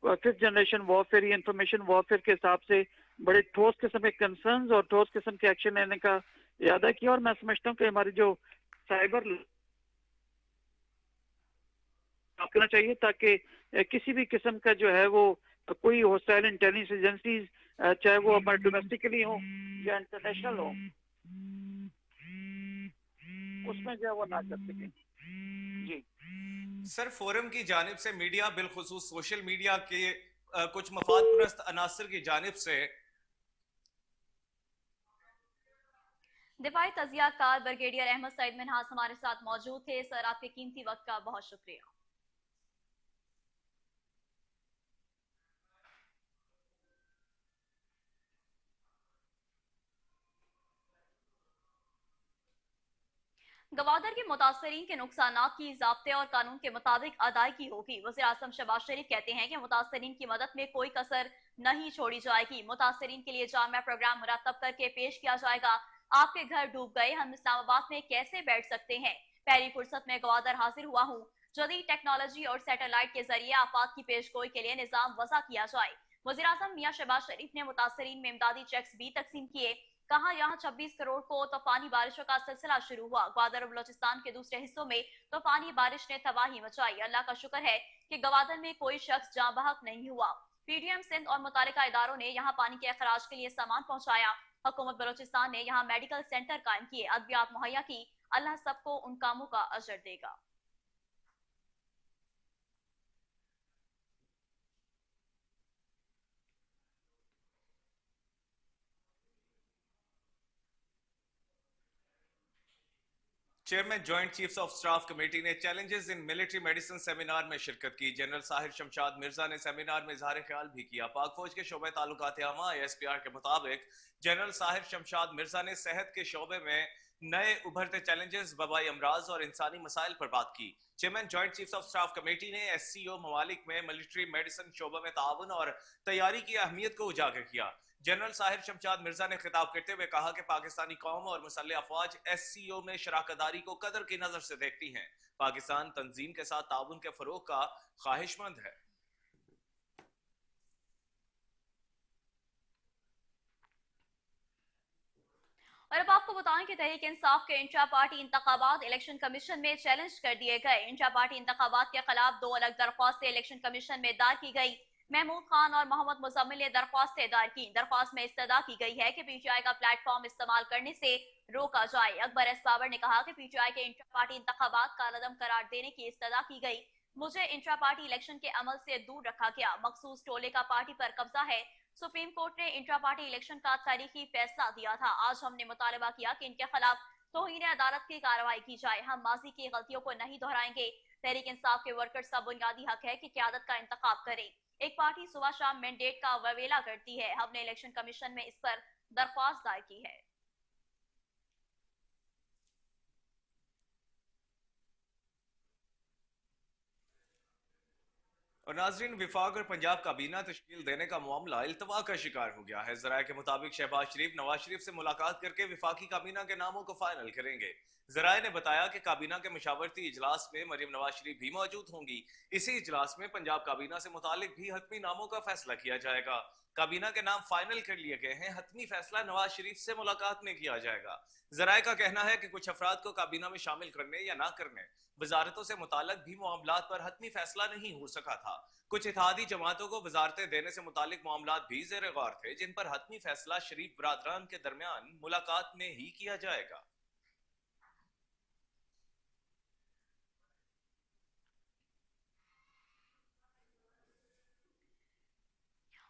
5th जनरेशन वॉरफेयर या इंफॉर्मेशन वॉरफेयर के हिसाब से बड़े ठोस किस्म के कंसर्न्स और ठोस किस्म के एक्शन लेने का इरादा किया। और मैं समझता हूँ कि हमारी जो साइबर करना चाहिए ताकि किसी भी किस्म का जो है वो कोई होस्टाइल इंटेलिजेंस एजेंसीज चाहे वो हमारे डोमेस्टिकली हो या इंटरनेशनल हो उसमें जो है वो ना कर सके। जी सर, फोरम की जानिब से मीडिया बिलखुसूस सोशल मीडिया के कुछ मफाद परस्त अनासर की जानिब से दिफाई तजियाकार ब्रिगेडियर अहमद सईद मिन्हाज हमारे साथ मौजूद थे। सर, आपके कीमती वक्त का बहुत शुक्रिया। गवादर के मुतासरीन के नुकसान की ज़ाब्ते और कानून के मुताबिक अदायगी होगी। वज़ीर-ए-आज़म शहबाज शरीफ कहते हैं कि मुतासरीन की मदद में कोई कसर नहीं छोड़ी जाएगी। मुतासरीन के लिए जामिया प्रोग्राम मुरतब करके पेश किया जाएगा। आपके घर डूब गए, हम इस्लामाबाद में कैसे बैठ सकते हैं? पहली फुर्सत में गवादर हाजिर हुआ हूँ। जदीद टेक्नोलॉजी और सैटेलाइट के जरिए आफात की पेशगोई के लिए निजाम वज़ा किया जाए। वज़ीर-ए-आज़म मियां शहबाज शरीफ ने मुतासरीन में इमदादी चेक्स भी तकसीम किए। कहा यहाँ 26 करोड़ को तूफानी बारिशों का सिलसिला शुरू हुआ। ग्वादर और बलोचिस्तान के दूसरे हिस्सों में तूफानी बारिश ने तबाही मचाई। अल्लाह का शुक्र है कि गवादर में कोई शख्स जाँ बहक नहीं हुआ। पीडीएम सिंध और मुतालिका इदारों ने यहाँ पानी के अखराज के लिए सामान पहुंचाया। हुकूमत बलोचिस्तान ने यहाँ मेडिकल सेंटर कायम किए, अद्वियात मुहैया की। अल्लाह सबको उन कामों का अजर देगा। Chairman joint chiefs of staff committee ने challenges in military medicine seminar में शिरकत की। जनरल साहिर शमशाद मिर्जा ने सेमिनार में इजहार ख्याल भी किया। पाक फौज के शोबे ताल्लुकात आमा ASPR के मुताबिक जनरल साहिर शमशाद मिर्जा ने सेहत के शोबे में नए उभरते चैलेंजेस, वबाई अमराज और इंसानी मसाइल पर बात की। Chairman joint chiefs of staff committee ने SCO ममालिक में मिलिट्री मेडिसिन शोबे में ताउन और तैयारी की अहमियत को उजागर किया। जनरल साहिर शमशाद मिर्जा ने खिताब करते हुए कहा कि पाकिस्तानी कौम और मुसल्लह अफवाज SCO में शराकतदारी को कदर की नजर से देखती हैं। पाकिस्तान तंजीम के साथ ताउन के फरोग का ख्वाहिशमंद है। और अब आपको बताएं कि तहरीक इंसाफ के इंट्रा पार्टी इंतखाबात इलेक्शन कमीशन में चैलेंज कर दिए गए। इंट्रा पार्टी इंतखाबात के खिलाफ 2 अलग दरख्वास्तें इलेक्शन कमीशन में दायर की गई। महमूद खान और मोहम्मद मुजम्मिल ने दरख्वास्तें दायर की। दरख्वास्त में इस्तदा की गई है कि PTI का प्लेटफॉर्म इस्तेमाल करने से रोका जाए। अकबर एस बाबर ने कहा कि PTI के इंट्रा पार्टी इंतखाबात कालअदम करार देने की इस्तदा की गई। मुझे इंट्रा पार्टी इलेक्शन के अमल से दूर रखा गया। मखसूस टोले का पार्टी पर कब्जा है। सुप्रीम कोर्ट ने इंट्रा पार्टी इलेक्शन का तारीखी फैसला दिया था। आज हमने मुतालबा किया कि इनके खिलाफ तौहीन अदालत की कार्रवाई की जाए। हम माजी की गलतियों को नहीं दोहराएंगे। तहरीक इंसाफ के वर्कर्स का बुनियादी हक है कि क़यादत का इंतखाब करें। एक पार्टी सुबह शाम मैंडेट का ववेला करती है। हमने इलेक्शन कमीशन में इस पर दरख्वास्त दायर की है। और नाजरीन, विफाक और पंजाब काबीना तश्कील देने का मामला इल्तवा का शिकार हो गया है। जराये के मुताबिक शहबाज शरीफ नवाज शरीफ से मुलाकात करके विफाकी काबीना के नामों को फाइनल करेंगे। जराये ने बताया कि काबीना के मशावरती इजलास में मरियम नवाज शरीफ भी मौजूद होंगी। इसी इजलास में पंजाब काबीना से मुतालिक भी हतमी नामों का फैसला किया जाएगा। काबीना के नाम फाइनल कर लिए गए हैं। हतमी फैसला नवाज शरीफ से मुलाकात में किया जाएगा। जराये का कहना है कि कुछ अफराद को काबीना में शामिल करने या ना करने वजारतों से मुताल्लिक भी मामलात पर हतमी फैसला नहीं हो सका था। कुछ इत्तेहादी जमातों को वजारतें देने से मुताल्लिक मामलात भी ज़ेर गौर थे, जिन पर हतमी फैसला शरीफ बरादरान के दरमियान मुलाकात में ही किया जाएगा।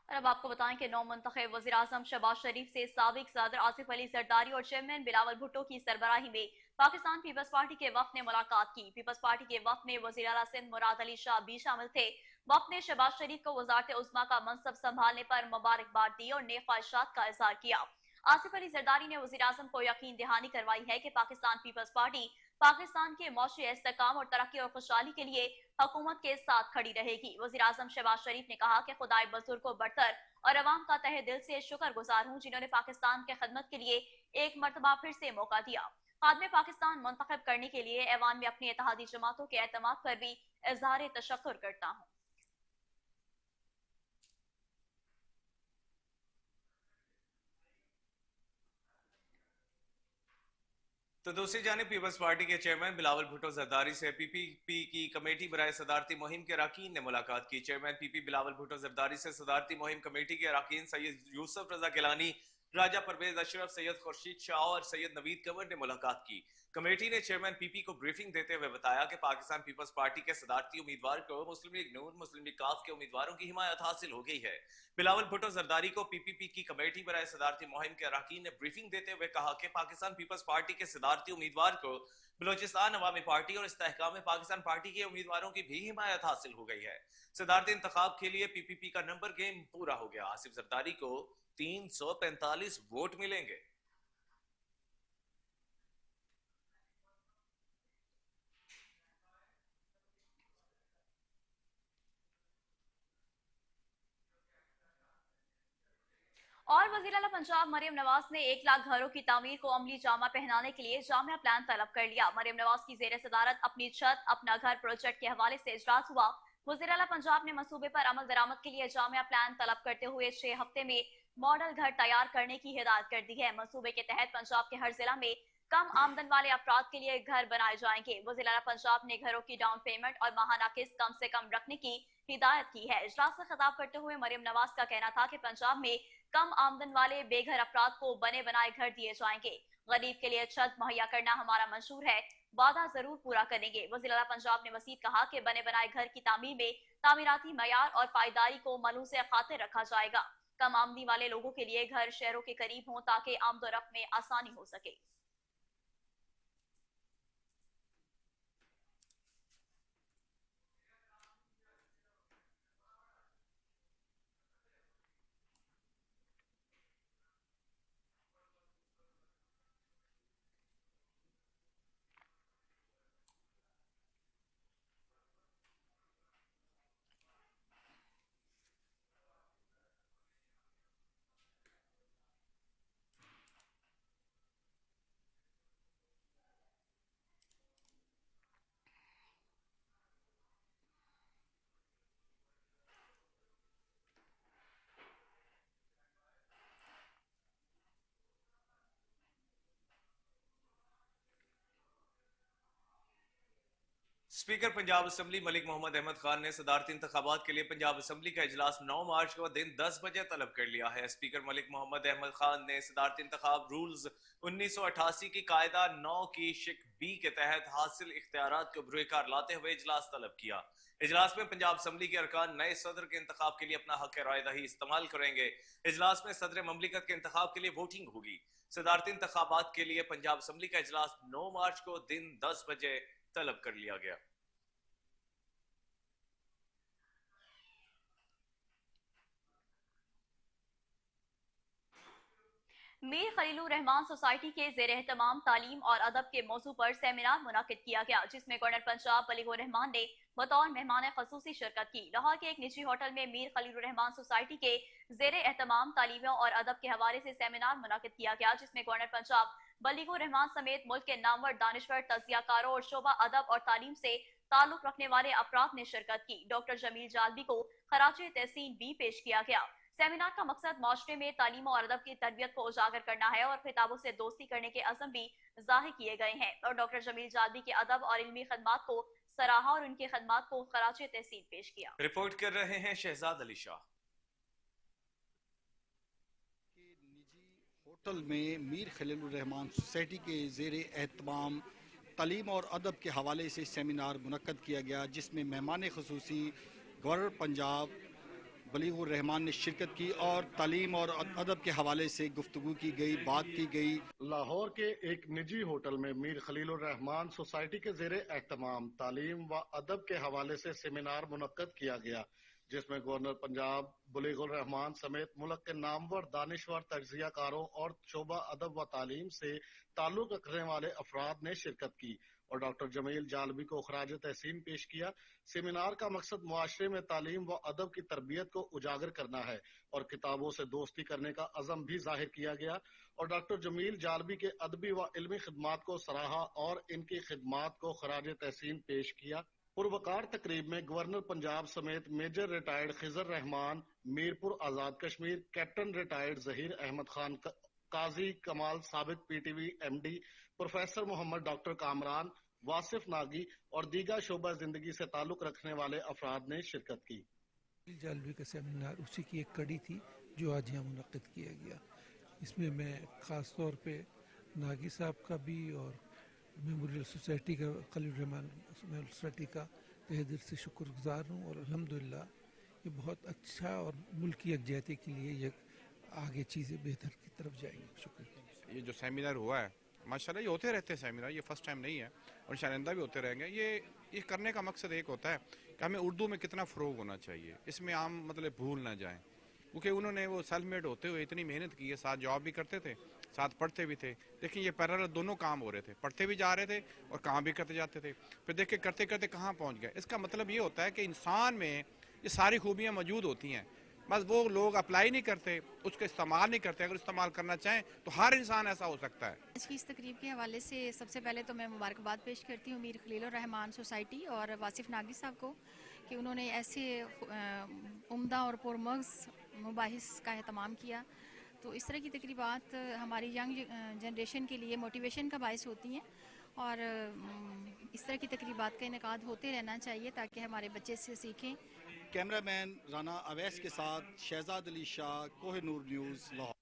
और अब आपको बताएं कि नौ मुंतखब वज़ीर-ए-आज़म शहबाज शरीफ से साबिक सदर आसिफ अली जरदारी और चेयरमैन बिलावल भुट्टो की सरबराही में पाकिस्तान पीपल्स पार्टी के वफ्द ने मुलाकात की। पीपल्स पार्टी के वफ्द में वज़ीर आला सिंध मुराद अली शाह भी शामिल थे। वफ्द ने शहबाज शरीफ को वज़ारत उज़्मा का मनसब संभालने पर मुबारकबाद दी और नेक ख्वाहिशात का इज़हार किया। आसिफ अली जरदारी ने वज़ीर-ए-आज़म को यकीन दहानी करवाई है कि पाकिस्तान पीपल्स पार्टी पाकिस्तान के मौशी इस्तेहकाम और तरक्की और खुशहाली के लिए हुकूमत के साथ खड़ी रहेगी। वज़ीर-ए-आज़म शहबाज शरीफ ने कहा कि खुदाए बुजुर्ग को बढ़तर और अवाम का तहे दिल से शुक्रगुजार हूँ, जिन्होंने पाकिस्तान के खिदमत के लिए एक मरतबा फिर से मौका दिया। खादमे पाकिस्तान मुंतखब करने के लिए ऐवान में अपनी इत्तेहादी जमातों के एतमाद पर भी इज़हार तशक्कुर करता हूँ। तो दूसरी जानिब पीपल्स पार्टी के चेयरमैन बिलावल भुट्टो जरदारी से PPP की कमेटी बराए सदारती मुहिम के अरकान ने मुलाकात की। चेयरमैन PP बिलावल भुट्टो जरदारी से सदारती मुहिम कमेटी के अरकान सैयद यूसुफ रजा गिलानी, राजा परवेज अशरफ, सैयद खुर्शीद शाह और सैयद नवीद कंवर ने मुलाकात की। कमेटी ने चेयरमैन PP को ब्रीफिंग देते हुए बताया कि पाकिस्तान पीपल्स पार्टी के सदारती उम्मीदवार को मुस्लिम लीग नून, मुस्लिम लीग काफ के उम्मीदवारों की हिमायत हासिल हो गई है। बिलावल भुट्टो जरदारी को PPP की कमेटी बराए सदारती मुहिम के अरकान ने ब्रीफिंग देते हुए कहा कि पाकिस्तान पीपल्स पार्टी के सदारती उम्मीदवार को बलोचिस्तान अवामी पार्टी और इस्तेहकाम पाकिस्तान पार्टी के उम्मीदवारों की भी हिमायत हासिल हो गई है। सदारती इंतखाब के लिए PPP का नंबर गेम पूरा हो गया। आसिफ जरदारी को 345 वोट मिलेंगे। और वज़ीर आला पंजाब मरियम नवाज ने 1 लाख घरों की तामीर को अमली जामा पहनाने के लिए जामिया प्लान तलब कर लिया। मरियम नवाज की ज़ेर सदारत अपनी छत अपना घर प्रोजेक्ट के हवाले से इजलास हुआ। वज़ीर आला पंजाब ने मंसूबे पर अमल दरामद के लिए जामिया प्लान तलब करते हुए 6 हफ्ते में मॉडल घर तैयार करने की हिदायत कर दी है। मंसूबे के तहत पंजाब के हर जिला में कम आमदन वाले अफराद के लिए घर बनाए जाएंगे। वज़ीर आला पंजाब ने घरों की डाउन पेमेंट और माहाना किस्त कम से कम रखने की हिदायत की है। इजलास से खिताब करते हुए मरियम नवाज का कहना था कि पंजाब में कम आमदन वाले बेघर अफराद को बने बनाए घर दिए जाएंगे। गरीब के लिए छत मुहैया करना हमारा मंशूर है, वादा जरूर पूरा करेंगे। वज़ीर आला पंजाब ने मजीद कहा कि बने बनाए घर की तामीर में तामीराती मयार और पायदारी को मलूज़ खातिर रखा जाएगा। कम आमदनी वाले लोगों के लिए घर शहरों के करीब हों ताकि आमदोरफ्त में आसानी हो सके। स्पीकर पंजाब असम्बली मलिक मोहम्मद अहमद खान ने सदारती इंतखाबात के लिए पंजाब असम्बली का इजलास 9 मार्च को दिन 10 बजे तलब कर लिया है। स्पीकर मलिक मोहम्मद अहमद खान ने सदारती इंतखाब रूल्स 1988 की कायदा 9 की शिक बी के तहत हासिल इख्तियारात को बरूकार लाते हुए इजलास तलब किया। इजलास में पंजाब असम्बली के अरकान नए सदर के इंतखाब के लिए अपना हक राय दही इस्तेमाल करेंगे। इजलास में सदर ममलिकत के इंतखाब के लिए वोटिंग होगी। सदारती इंतखाबात के लिए पंजाब असम्बली का इजलास 9 मार्च को दिन 10 बजे तलब कर लिया गया। मीर खलीलुर रहमान सोसाइटी के ज़ेर एहतमाम तालीम और अदब के मौजू पर सेमिनार मुनाकिद किया गया, जिसमें गवर्नर पंजाब बलीगुर रहमान ने बतौर मेहमान खसूसी शिरकत की। लाहौर के एक निजी होटल में मीर खलीलुर रहमान सोसाइटी के ज़ेर एहतमाम तालीम और अदब के हवाले से सेमिनार मुनाकिद किया गया, जिसमें गवर्नर पंजाब बलीगुर रहमान समेत मुल्क के नामवर दानिश्वर तजियाकारों और शोबा अदब और तालीम से ताल्लुक रखने वाले अफराद ने शिरकत की। डॉक्टर जमील जालबी को खराजे तहसीन भी पेश किया गया। सेमिनार का मकसद माशरे में तालीम और अदब की तरबियत को उजागर करना है और खिताबों से दोस्ती करने के अज़म भी जाहिर किए गए हैं और डॉक्टर जमील जालबी के अदब और इल्मी खदमात को सराहा और उनकी खदमात को खराजे तहसीन पेश किया। रिपोर्ट कर रहे हैं शहजाद अली शाह। निजी होटल में मीर खलीलुर रहमान सोसाइटी के ज़ेर एहतमाम तालीम और अदब के हवाले से सेमिनार मुनक्कद किया गया, जिसमें मेहमान खसूसी गवर्नर पंजाब बलीगुर रहमान ने शिरकत की और तालीम और अदब के हवाले से गुफ्तगू की गई, बात की गई। लाहौर के एक निजी होटल में मीर खलीलुर रहमान सोसाइटी के ज़ेरे एहतमाम तालीम व अदब के हवाले से सेमिनार मुनक्कद किया गया, जिसमें गवर्नर पंजाब बलीगुर रहमान समेत मुल्क के नामवर दानिश्वर तजियाकारों और शोबा अदब व तालीम से ताल्लुक रखने वाले अफराद ने शिरकत की और डॉक्टर जमील जालबी को खराज तहसीन पेश किया। सेमिनार का मकसद मुआशरे में तालीम व अदब की तरबियत को उजागर करना है और किताबों से दोस्ती करने का अज़म भी जाहिर किया गया और डॉक्टर जमील जालबी के अदबी व इल्मी खिदमात को सराहा और इनकी खिदमात को खराज तहसीन पेश किया। पुरवकार तकरीब में गवर्नर पंजाब समेत major retired Khizar Rehman, Mirpur Azad Kashmir, captain retired Zaheer Ahmed Khan, Qazi Kamal साबिक PTV MD, professor Mohammad doctor Kamran, Wasif Nagi और दीगर शोबा जिंदगी से ताल्लुक रखने वाले अफराद ने शिरकत की। जालबी का सेमिनार उसी की एक कड़ी थी जो आज यहाँ मुनक्किद किया गया। इसमें मैं ख़ास तौर पे नागी साहब का भी और मेमोरियल सोसाइटी का खलीलुर रहमान सोसाइटी का तहे दिल से शुक्रगुजार हूँ और अल्हम्दुलिल्लाह ये बहुत अच्छा और मुल्क की यकजहती के लिए ये आगे चीज़ें बेहतर की तरफ जाएंगी। शुक्रिया। ये जो सेमिनार हुआ है माशाल्लाह ये होते रहते हैं सेमिनार, ये फर्स्ट टाइम नहीं है और शाइंदा भी होते रहेंगे। ये करने का मकसद एक होता है कि हमें उर्दू में कितना फ़रोग होना चाहिए, इसमें आम मतलब भूल ना जाएं, क्योंकि उन्होंने वो सेल्फ मेड होते हुए इतनी मेहनत की है, साथ जॉब भी करते थे, साथ पढ़ते भी थे। देखिए ये पैरेलल दोनों काम हो रहे थे, पढ़ते भी जा रहे थे और काम भी करते जाते थे। फिर देखिए करते करते कहाँ पहुँच गए। इसका मतलब ये होता है कि इंसान में ये सारी खूबियाँ मौजूद होती हैं, बस वो लोग अप्लाई नहीं करते, उसका इस्तेमाल नहीं करते। अगर इस्तेमाल करना चाहें तो हर इंसान ऐसा हो सकता है। आज की इस तकरीब के हवाले से सबसे पहले तो मैं मुबारकबाद पेश करती हूँ मीर खलीलुर रहमान सोसाइटी और वासिफ नागी साहब को कि उन्होंने ऐसे उम्दा और पुरमग़ज़ मुबाहिस का एहतमाम किया। तो इस तरह की तकरीबात हमारी यंग जनरेशन के लिए मोटिवेशन का बायस होती हैं और इस तरह की तकरीबात का इनेकाद होते रहना चाहिए ताकि हमारे बच्चे से सीखें। कैमरामैन राना अवैस के साथ Shahzad Ali Shah, Kohinoor news, Lahore.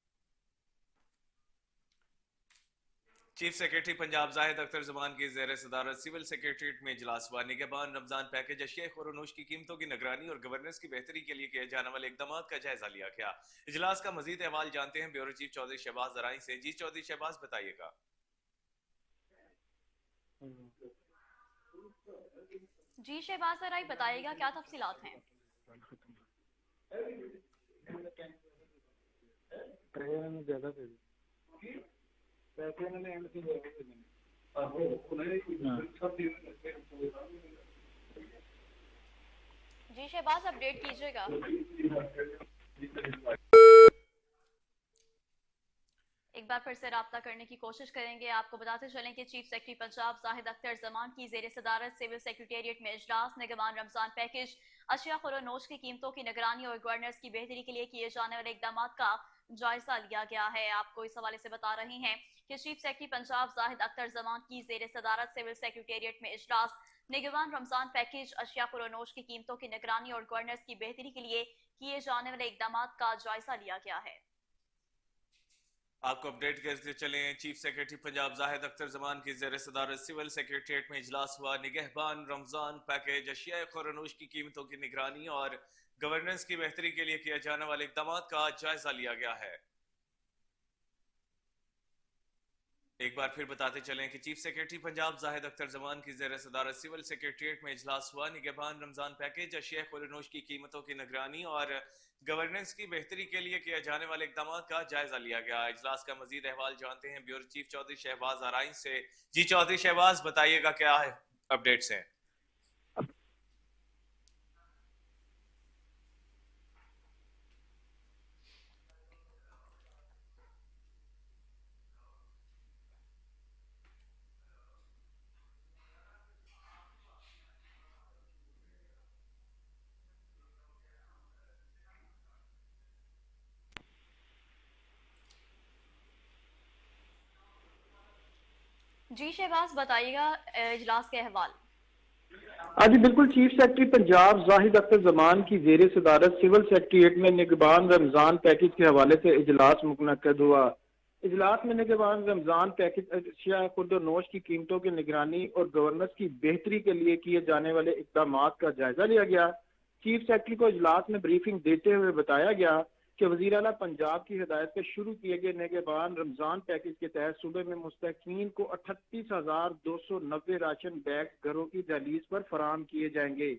Chief secretary Punjab Zahid Akhtar Zaman की ज़ेर सदारत सिविल सेक्रेटरीट में इजलास हुआ। निगहबान रमजान पैकेज, अशिया खुरनोश की कीमतों की निगरानी और गवर्नेंस की बेहतरी के लिए किए जाने वाले इकदाम का जायजा लिया गया। इजलास का मजीद अहवाल जानते हैं ब्यूरो चीफ चौधरी शहबाज जराई से। जी चौधरी शहबाज, बताइएगा। जी शहबाज जराई, बताइएगा क्या तफसीलात हैं। जी शहबाज, अपडेट कीजिएगा। एक बार फिर से राब्ता करने की कोशिश करेंगे। आपको बताते चलें कि चीफ सेक्रेटरी पंजाब जाहिद अख्तर जमान की ज़ेर सदारत सिविल सेक्रेटेरिएट में इजलास निगहबान रमजान पैकेज, अशिया खुरनोश की कीमतों की निगरानी और गवर्नेंस की बेहतरी के लिए किए जाने वाले इकदाम का जायजा लिया गया है। आपको इस हवाले से बता रहे हैं कि चीफ सेक्रेटरी पंजाब जाहिद अख्तर जमान की ज़ेर सदारत सिविल सेक्रेटेरिएट में इजलास निगहबान रमजान पैकेज, अशिया खुरनोश की कीमतों की निगरानी और गवर्नेंस की बेहतरी के लिए किए जाने वाले इकदाम का जायजा लिया गया है। आपको अपडेट करते चलें, चीफ सेक्रेटरी पंजाब जाहिद अख्तर जमान की ज़ेर सदारत सिविल सेक्रेटरीट में इजलास हुआ। निगहबान रमजान पैकेज, अशिया खुरनोश की कीमतों की निगरानी और गवर्नेंस की बेहतरी के लिए किए जाने वाले इकदाम का जायजा लिया गया है। एक बार फिर बताते चलें कि चीफ सेक्रेटरी पंजाब जाहिद अख्तर जमान की ज़ेर सदारत सिविल सेक्रेटरीट में इजलास हुआ। निगहबान रमजान पैकेज, अशिया खुरनोश की कीमतों की निगरानी और गवर्नेंस की बेहतरी के लिए किए जाने वाले इकदाम का जायजा लिया गया। इजलास का मजीद अहवाल जानते हैं ब्यूरो चीफ चौधरी शहबाज आराइन से। जी चौधरी शहबाज, बताइएगा क्या है अपडेट्स हैं। जी शहबाज, बताइएगा इजलास के अहवाल। हाँ जी बिल्कुल। चीफ सेक्रेटरी पंजाब जाहिद अख्तर जमान की ज़ेर सदारत सिविल सेक्रेटरीट में निगहबान रमजान पैकेज के हवाले से इजलास मुनक्कद हुआ। इजलास में निगहबान रमजान पैकेज, अशिया खुर्द-ओ-नोश की कीमतों की निगरानी और गवर्नेंस की बेहतरी के लिए किए जाने वाले इकदाम का जायजा लिया गया। चीफ सेक्रेटरी को इजलास में ब्रीफिंग देते हुए बताया गया कि वज़ीर आला पंजाब की हिदायत से शुरू किए गए निगहबान रमजान पैकेज के तहत सूबे में मुस्तकीन को 38,290 राशन बैग घरों की दहलीज पर फराहम किए जाएंगे,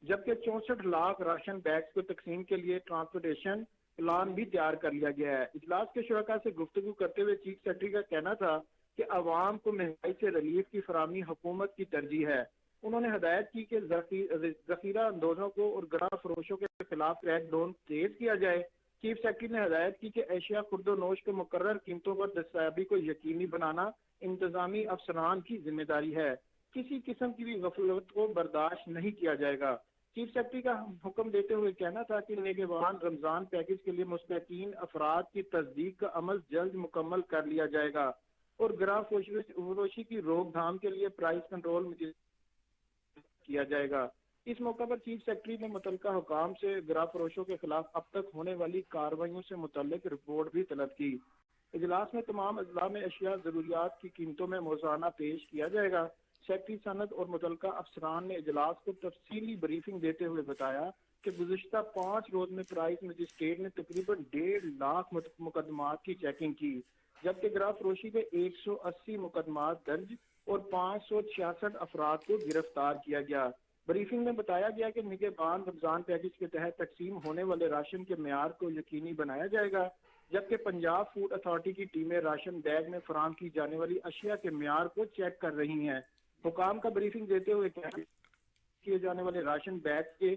जबकि 64 लाख राशन बैग्स को तकसीम के लिए ट्रांसपोर्टेशन प्लान भी तैयार कर लिया गया है। इजलास के शुरका से गुफ्तगू करते हुए चीफ सेक्रेटरी का कहना था कि अवाम को महंगाई से रिलीफ की फराहमी हुकूमत की तरजीह है। उन्होंने हदायत की कि जखीरा अंदोजों को और गड़ा फरोशों के खिलाफ क्रैक डाउन तेज किया जाए। चीफ सेक्रेटरी ने हदायत की कि एशिया खुर्द-ओ-नोश के मुकर्रर कीमतों पर दस्तयाबी को यकीनी बनाना इंतजामी अफसरान की जिम्मेदारी है। किसी किस्म की भी गफलत को बर्दाश्त नहीं किया जाएगा। चीफ सेक्रेटरी का हुक्म देते हुए कहना था कि निगहबान रमजान पैकेज के लिए मुस्तकीन अफराद की तस्दीक का अमल जल्द मुकम्मल कर लिया जाएगा और ग्राह फरोशी की रोकथाम के लिए प्राइस कंट्रोल किया जाएगा। इस मौका पर चीफ सेक्रेटरी ने मुतल्लिका हुकाम से ग्राह फरोशों के खिलाफ अब तक होने वाली कार्रवाइयों से मुतल्लिक रिपोर्ट भी तलब की। इजलास में तमाम अजला में अशिया जरूरियात की कीमतों में मौज़ाना पेश किया जाएगा। सेक्रेटरी सनद और मुतल्लिका अफसरान ने इजलास को तफसीली ब्रीफिंग देते हुए बताया कि गुज़िश्ता 5 रोज में प्राइस मजिस्ट्रेट ने तकरीबन 1.5 लाख मुकदमात की चेकिंग की, जबकि ग्राह फरोशी पे 180 मुकदमात दर्ज और 566 अफराद को गिरफ्तार किया गया। ब्रीफिंग में बताया गया कि निगहबान रमजान पैकेज के तहत तकसीम होने वाले राशन के मेयार को यकीनी बनाया जाएगा, जबकि पंजाब फूड अथॉरिटी की टीमें राशन बैग में फराहम की जाने वाली अशिया के मेयार को चेक कर रही हैं। हुकाम का ब्रीफिंग देते हुए किए जाने वाले राशन बैग के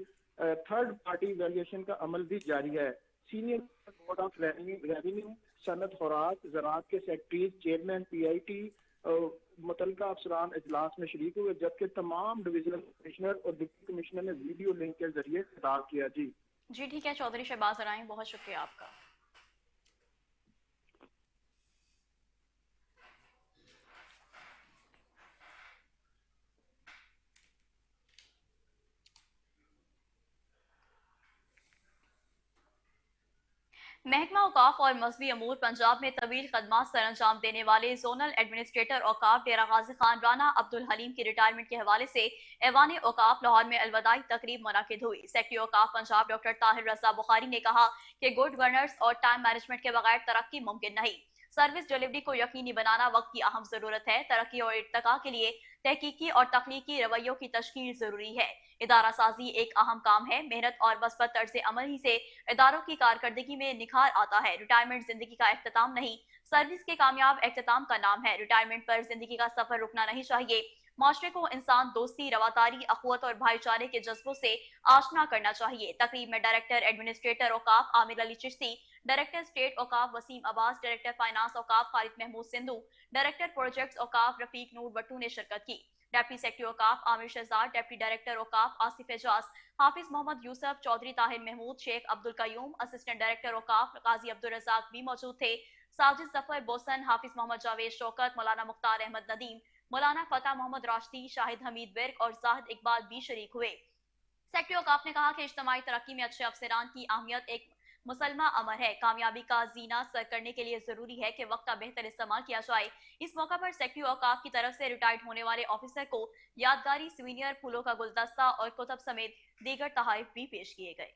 थर्ड पार्टी वैल्यूएशन का अमल भी जारी है। सीनियर बोर्ड ऑफ रेवेन्यू, सनत खुराक, ज़राअत के सेक्रेटरी, चेयरमैन PIT मुतल्लिका अफसरान इजलास में शरीक हुए, जबकि तमाम डिविजनल कमिश्नर और डिप्टी कमिश्नर ने वीडियो लिंक के जरिए खिताब किया। जी ठीक है चौधरी शहबाज आराइन, बहुत शुक्रिया आपका। महकमा औकाफ और मजहबी अमूर पंजाब में तवील खदमात सर अंजाम देने वाले जोनल एडमिनिस्ट्रेटर औकाफ डेरा गाजी खान राना अब्दुल हलीम की रिटायरमेंट के हवाले से ऐवान औकाफ लाहौर में अलविदाई तकरीब मुनाकिद हुई। सेक्रेटरी औकाफ पंजाब डॉक्टर ताहिर रजा बुखारी ने कहा कि गुड गवर्नेंस और टाइम मैनेजमेंट के बगैर तरक्की मुमकिन नहीं। सर्विस डिलीवरी को यकीनी बनाना वक्त की अहम जरूरत है। तरक्की और इर्तका के लिए तहकीकी और तख्लीकी रवैयों की तश्कील जरूरी है। इदारा साजी एक अहम काम है। मेहनत और मस्बत तर्ज अमल ही से इदारों की कारकर्दगी में निखार आता है। रिटायरमेंट जिंदगी का इख्तिताम नहीं, सर्विस के कामयाब इख्तिताम का नाम है। रिटायरमेंट पर जिंदगी का सफर रुकना नहीं चाहिए। माशरे को इंसान दोस्ती, रवादारी, अखुवत और भाईचारे के जज्बों से आशना करना चाहिए। तकरीब में डायरेक्टर एडमिनिस्ट्रेटर औकाफ आमिर अली चिश्ती, डायरेक्टर स्टेट औकाफ वसीम अब्बास, डायरेक्टर फाइनेंस औकाफ खालिद महमूद सिंधु, डायरेक्टर प्रोजेक्ट्स औकाफ रफीक नूर भट्टू ने शिरकत की। डेप्टी सेक्रेटरी औकाफ आमिर शहजाद, डेप्टी डायरेक्टर औकाफ आसिफ एजाज, हाफिज मोहम्मद यूसुफ, चौधरी ताहिर महमूद, शेख अब्दुल कयूम, असिस्टेंट डायरेक्टर औकाफ काजी अब्दुल रजाक भी मौजूद थे। साजिद जफर बोसन, हाफिज मोहम्मद जावेद शौकत, मौलाना मुख्तार अहमद नदीम, मौलाना फतेह मोहम्मद राशदी, शाहिद हमीद विर्क और जाहिद इकबाल भी शरीक हुए। सेक्रेटरी औकाफ ने कहा कि इज्तिमाई तरक्की में अच्छे अफसरान की अहमियत एक मुसलमा अमर है। कामयाबी का जीना सर करने के लिए जरूरी है कि वक्त का बेहतर इस्तेमाल किया जाए। इस मौका पर सेक्रेटरी औकाफ की तरफ से रिटायर्ड होने वाले ऑफिसर को यादगारी सुवीनियर, फूलों का गुलदस्ता और कुतब समेत दीगर तोहफे भी पेश किए गए।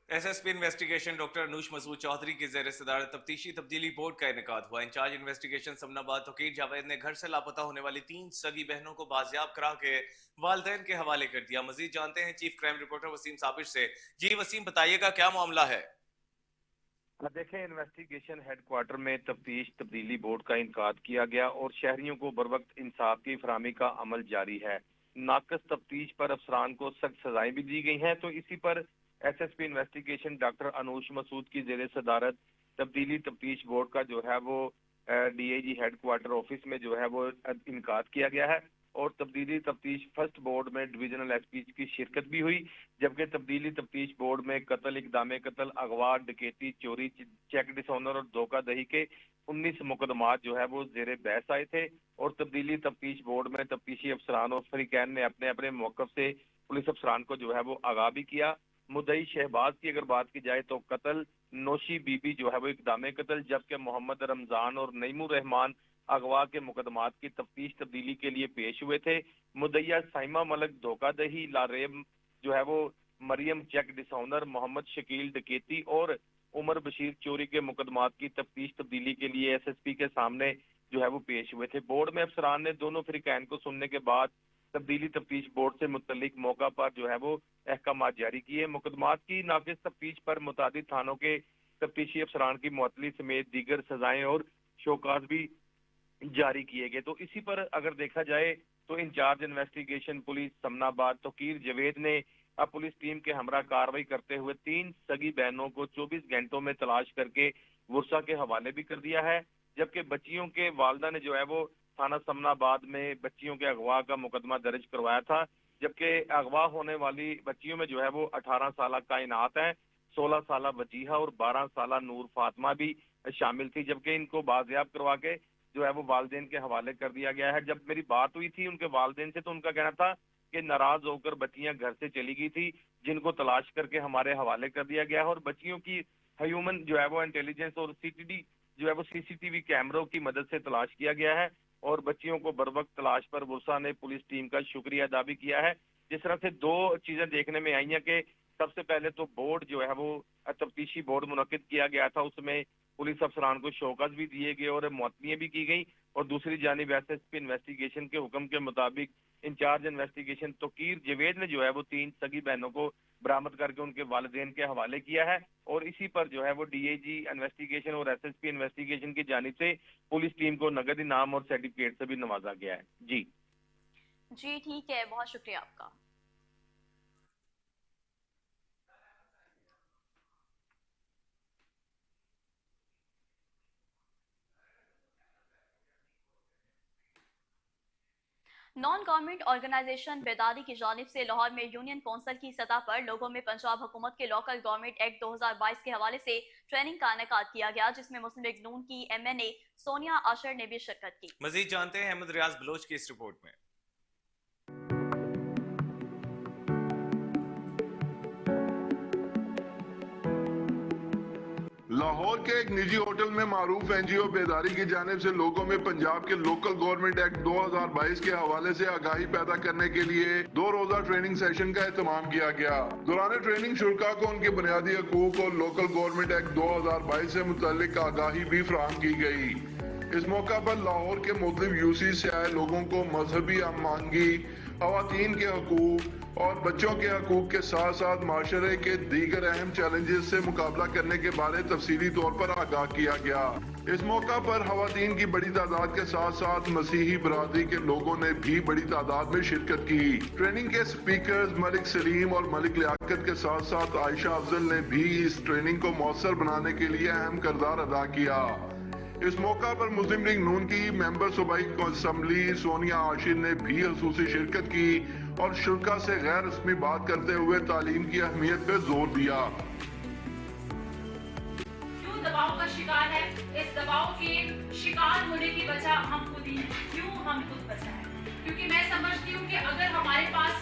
SSP investigation doctor Anoosh Masood Chaudhry की ज़ेर सदारत तफ्तीशी तब्दीली बोर्ड का इनेकाद हुआ। इंचार्ज इन्वेस्टिगेशन समनाबाद तोकीर जावेद ने घर से लापता होने वाली 3 सगी बहनों को बाजियाब करा के वालिदैन के हवाले कर दिया। मजीद जानते हैं chief crime reporter Waseem Sabir से। जी वसीम, बताइएगा क्या मामला है? देखें, इन्वेस्टिगेशन हेडक्वार्टर में तफ्तीश तब्दीली बोर्ड का इनकाद किया गया और शहरियों को बर वक्त इंसाफ की फराहमी का अमल जारी है। नाकस तफ्तीश पर अफसरान को सख्त सजाएं भी दी गई हैं। तो इसी पर SSP investigation doctor Anoosh Masood की जेर सदारत तब्दीली तफ्तीश बोर्ड का जो है वो डीआईजी हेडक्वार्टर ऑफिस में जो है वो इनकाद किया गया है और तब्दीली तफ्तीश फर्स्ट बोर्ड में डिवीजनल एसपी की शिरकत भी हुई। जबकि तब्दीली तफ्तीश बोर्ड में कत्ल, इकदाम कत्ल, अगवा, डकैती, चोरी, चेक डिसऑनर और धोखाधड़ी के 19 मुकदमात जो है वो जेर बहस आए थे। और तब्दीली तफ्तीश बोर्ड में तफ्तीशी अफसरान और फरीकैन ने अपने अपने मौकफ से पुलिस अफसरान को जो है वो आगाह भी किया। मुद्दई शहबाज की अगर बात की जाए तो कत्ल, नौशी बीबी जो है वो इकदाम कत्ल, जबकि मोहम्मद रमजान और नईमुर रहमान अगवा के मुकदमात की तफ्तीश तब्दीली के लिए पेश हुए थे। मुद्दइया साइमा मलक धोखाधड़ी, लारेब जो है वो मरियम चेक डिसऑनर, मोहम्मद शकील डकैती और उमर बशीर चोरी के मुकदमात की तफ्तीश तब्दीली के लिए एसएसपी के सामने जो है वो पेश हुए थे। बोर्ड में अफसरान ने दोनों फरीकैन को सुनने के बाद तब्दीली तफ्तीश बोर्ड से मुतल्लिक मौका पर जो है वो अहकामात जारी किए। मुकदमात की नाकिस तफ्तीश पर मुतादिद थानों के तफ्तीशी अफसरान की मुअत्तली समेत दीगर सजाएं और शोकाज भी जारी किए गए। तो इसी पर अगर देखा जाए तो incharge investigation police Samanabad Tauqeer Javed ने अब पुलिस टीम के हमरा कार्रवाई करते हुए 3 सगी बहनों को 24 घंटों में तलाश करके वर्षा के हवाले भी कर दिया है। जबकि बच्चियों के वालदा ने जो है वो थाना समनाबाद में बच्चियों के अगवा का मुकदमा दर्ज करवाया था। जबकि अगवा होने वाली बच्चियों में जो है वो 18 साल कायनात है, 16 साल वजीहा और 12 साल नूर फातिमा भी शामिल थी। जबकि इनको बाजियाब करवा के जो है वो वालिदैन के हवाले कर दिया गया है। जब मेरी बात हुई थी उनके वालिदैन से तो उनका कहना था कि नाराज होकर बच्चियां घर से चली गई थी, जिनको तलाश करके हमारे हवाले कर दिया गया है। और बच्चियों की ह्यूमन जो है वो इंटेलिजेंस और सीटीडी जो है वो सीसीटीवी कैमरों की मदद से तलाश किया गया है और बच्चियों को बर वक्त तलाश पर वर्षा ने पुलिस टीम का शुक्रिया अदा भी किया है। जिस तरह से 2 चीजें देखने में आई हैं कि सबसे पहले तो बोर्ड जो है वो तफ्तीशी बोर्ड मुनक्किद किया गया था, उसमें पुलिस अफसरान को शौकत भी दिए गए और मुअत्तलियां भी की गई। और दूसरी जानिब एसएसपी इन्वेस्टिगेशन के हुक्म के मुताबिक इंचार्ज इन्वेस्टिगेशन तोकीर जावेद ने जो है वो 3 सगी बहनों को बरामद करके उनके वालिदैन के हवाले किया है। और इसी पर जो है वो डीआईजी इन्वेस्टिगेशन और एसएसपी इन्वेस्टिगेशन की जानिब से पुलिस टीम को नगद इनाम और सर्टिफिकेट से भी नवाजा गया है। जी ठीक है, बहुत शुक्रिया आपका। नॉन गवर्नमेंट ऑर्गेनाइजेशन बेदारी की जानिब से लाहौर में यूनियन कौंसिल की सतह पर लोगों में पंजाब हुकूमत के लोकल गवर्नमेंट एक्ट 2022 के हवाले से ट्रेनिंग का इनेकाद किया गया, जिसमें मुस्लिम लीग नून की एमएनए सोनिया आशर ने भी शिरकत की। मजीद जानते हैं अहमद रियाज बलोच की इस रिपोर्ट में। लाहौर के एक निजी होटल में मारूफ एनजीओ बेदारी की जानिब से लोगों में पंजाब के लोकल गवर्नमेंट एक्ट 2022 के हवाले से आगाही पैदा करने के लिए 2 रोजा ट्रेनिंग सेशन का एहतमाम किया गया। दौरान ट्रेनिंग शुरा को उनके बुनियादी हकूक और लोकल गवर्नमेंट एक्ट 2022 से मुतालिक आगाही भी फराहम की गई। इस मौका पर लाहौर के मुख्तलिफ यूसी से आए लोगों को मजहबी आमानगी, खवातीन के हकूक और बच्चों के हकूक के साथ साथ माशरे के दीगर अहम चैलेंजेस से मुकाबला करने के बारे तफसीली तौर पर आगाह किया गया। इस मौका पर खवातीन की बड़ी तादाद के साथ साथ मसीही बरादरी के लोगों ने भी बड़ी तादाद में शिरकत की। ट्रेनिंग के स्पीकर्स मलिक सलीम और मलिक लियाकत के साथ साथ आयशा अफजल ने भी इस ट्रेनिंग को मौसर बनाने के लिए अहम किरदार अदा किया। इस मौका पर मुस्लिम लीग नून की मेंबर सूबाई असम्बली सोनिया आशिर ने भी खसूसी शिरकत की और शुरा से गैर रस्मी बात करते हुए तालीम की अहमियत पर जोर दिया। क्यों दबाव का शिकार है? इस दबाव के शिकार होने की वजह हम खुद ही हैं। क्यों हम खुद बचा है? क्योंकि मैं समझती हूँ कि अगर हमारे पास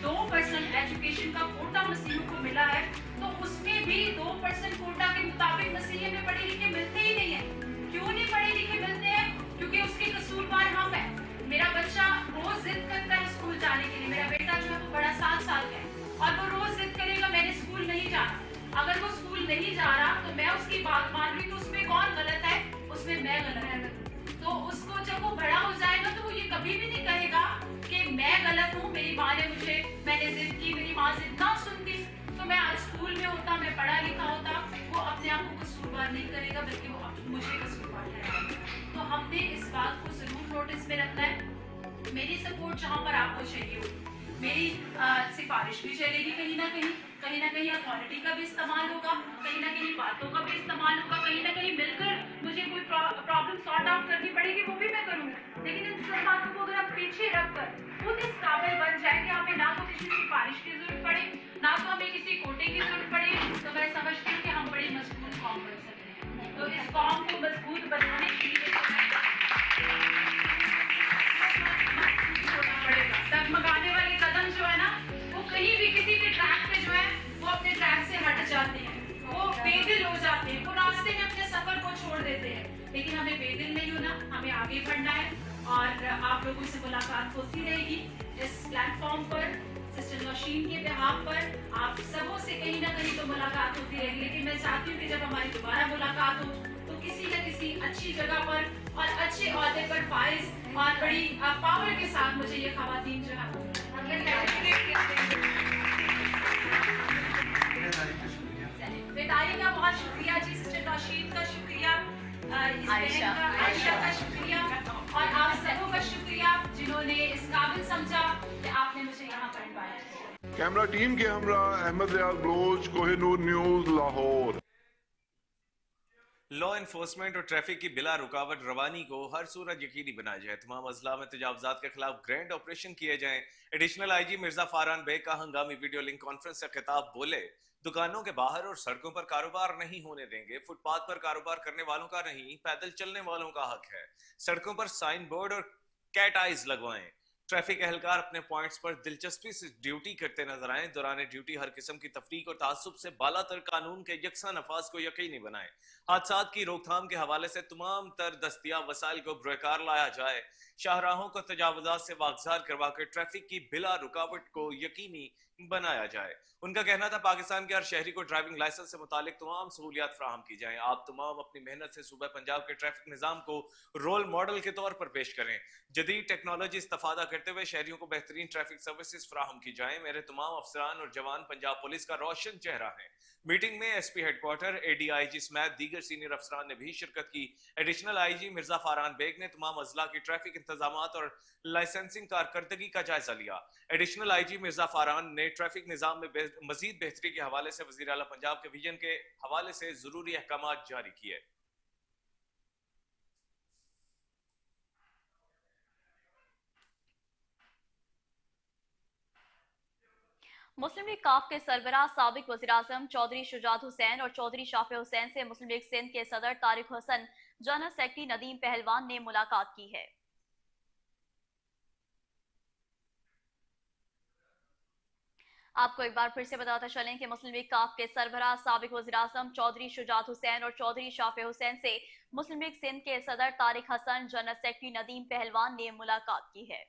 2% एजुकेशन का कोटा मसीहों को मिला है तो उसमें भी 2% कोटा के मुताबिक मसीहे में पढ़े लिखे मिलते ही नहीं है। क्यों नहीं पढ़े लिखे मिलते हैं? क्योंकि उसके कसूरवार हम हैं। मेरा बच्चा रोज जिद करता है स्कूल जाने के लिए। मेरा बेटा जो है वो बड़ा 7 साल का है और वो रोज जिद करेगा मैंने स्कूल नहीं जाना। अगर वो स्कूल नहीं जा रहा तो मैं उसकी बात मान रही तो उसमें कौन गलत है? उसमें मैं गलत है। तो उसको जब वो बड़ा हो जाएगा तो वो ये कभी भी नहीं कहेगा कि मैं गलत हूँ, मेरी माँ ने मैंने जिद की, मेरी माँ जिद ना सुनती तो मैं आज स्कूल में होता, मैं पढ़ा लिखा होता। वो अपने आप को कसूरवार नहीं करेगा बल्कि वो मुझे कसूरवार ठहराएगा। तो हमने इस बात को जरूर नोटिस में रखना है। मेरी सपोर्ट जहाँ पर आपको चाहिए हो, मेरी सिफारिश भी चलेगी कहीं ना कहीं अथॉरिटी का भी इस्तेमाल होगा, कहीं ना कहीं बातों का भी इस्तेमाल होगा, कहीं ना कहीं मिलकर मुझे कोई प्रॉब्लम सॉर्ट आउट करनी पड़ेगी वो भी मैं करूँगी। लेकिन इन सब बातों को अगर आप पीछे रखकर खुद इस काबिल बन जाए कि हमें ना तो किसी सिफारिश की जरूरत पड़े ना तो हमें किसी कोटे की जरूरत पड़े तो मैं समझती हूँ कि हम बड़ी मजबूत कौम बन सकते हैं। तो इस कौम को मजबूत बनाने के लिए डगमगाने वाले कदम जो है ना वो कहीं भी किसी भी ट्रैक पे जो है वो अपने ट्रैक से हट जाते हैं, वो बेदिल हो जाते हैं, वो रास्ते में अपने सफर को छोड़ देते हैं। लेकिन हमें बेदिल नहीं होना, हमें आगे बढ़ना है और आप लोगों से मुलाकात होती रहेगी इस प्लेटफॉर्म पर। सिस्टर नौशीन के बिहाफ पर आप सबों से कहीं ना कहीं तो मुलाकात होती रहेगी। लेकिन मैं चाहती हूँ कि जब हमारी दोबारा मुलाकात हो तो किसी न किसी अच्छी जगह पर और अच्छे ओहदे पर फाइज और बड़ी पावर के साथ मुझे ये खवातीन जो है बेदारी का बहुत शुक्रिया जी, सिस्टर नौशीन का शुक्रिया, आयशा का शुक्रिया और आप सबों का शुक्रिया जिन्होंने इस काबिल समझा कि आपने मुझे यहाँ पर इनवाइट। कैमरा टीम के हमरा Ahmed Riaz Baloch, Kohinoor news, Lahore. Law enforcement और ट्रैफिक की बिला रुकावट रवानी को हर सूरत यकीनी बनाया जाए। तमाम अजला में तजावजात के खिलाफ ग्रैंड ऑपरेशन किए जाएं। Additional IG Mirza Faran bag का हंगामी वीडियो लिंक कॉन्फ्रेंस से खिताब बोले, दुकानों के बाहर और सड़कों पर कारोबार नहीं होने देंगे। फुटपाथ पर कारोबार करने वालों का नहीं, पैदल चलने वालों का हक है। सड़कों पर साइन बोर्ड और कैट आइज लगवाएं। ट्रैफिक एहलकार अपने पॉइंट्स पर दिलचस्पी से ड्यूटी करते नजर आए। दौरान ड्यूटी हर किस्म की तफरीक और तासुब से बालातर कानून के यकसा नफाज को यकीनी बनाए। हादसात की रोकथाम के हवाले से तमाम तर दस्तियाब वसाइल को बरकार लाया जाए। शाहराहों को तजावुजात से वागजार करवा कर ट्रैफिक की बिला रुकावट को यकीनी बनाया जाए। उनका कहना था पाकिस्तान के हर शहरी को ड्राइविंग लाइसेंस से मुतालिक तमाम सहूलियात फराहम की जाएं। आप तमाम अपनी मेहनत से सूबा पंजाब के ट्रैफिक निज़ाम को रोल मॉडल के तौर पर पेश करें। जदीद टेक्नोलॉजी इस्तेफादा करते हुए शहरियों को बेहतरीन ट्रैफिक सर्विसेज फराहम की जाएं। मेरे तमाम अफसरान और जवान पंजाब पुलिस का रोशन चेहरा है। मीटिंग में एसपी हेडक्वार्टर, ADIG समेत दीगर सीनियर अफसरान ने भी शिरकत की। Additional IG Mirza Faran bag ने तमाम अजला की ट्रैफिक इंतजामात और लाइसेंसिंग कारकर्दगी का जायजा लिया। एडिशनल IG मिर्जा फारान ने ट्रैफिक निजाम में मजीद बेहतरी के हवाले से वजीर आला पंजाब के विजन के हवाले से जरूरी अहकामात जारी किए। मुस्लिम लीग काफ के सरबराह साबिक वज़ीर-ए-आज़म चौधरी शुजात हुसैन और चौधरी शाफे हुसैन से मुस्लिम लीग सिंध के सदर तारिक हसन, जनरल सेक्रेटरी नदीम पहलवान ने मुलाकात की है। आपको एक बार फिर से बताते चलें कि मुस्लिम लीग काफ के सरबराह साबिक वज़ीर-ए-आज़म चौधरी शुजात हुसैन और चौधरी शाफे हुसैन से मुस्लिम लीग सिंध के सदर तारिक हसन, जनरल सेक्रेटरी नदीम पहलवान ने मुलाकात की है।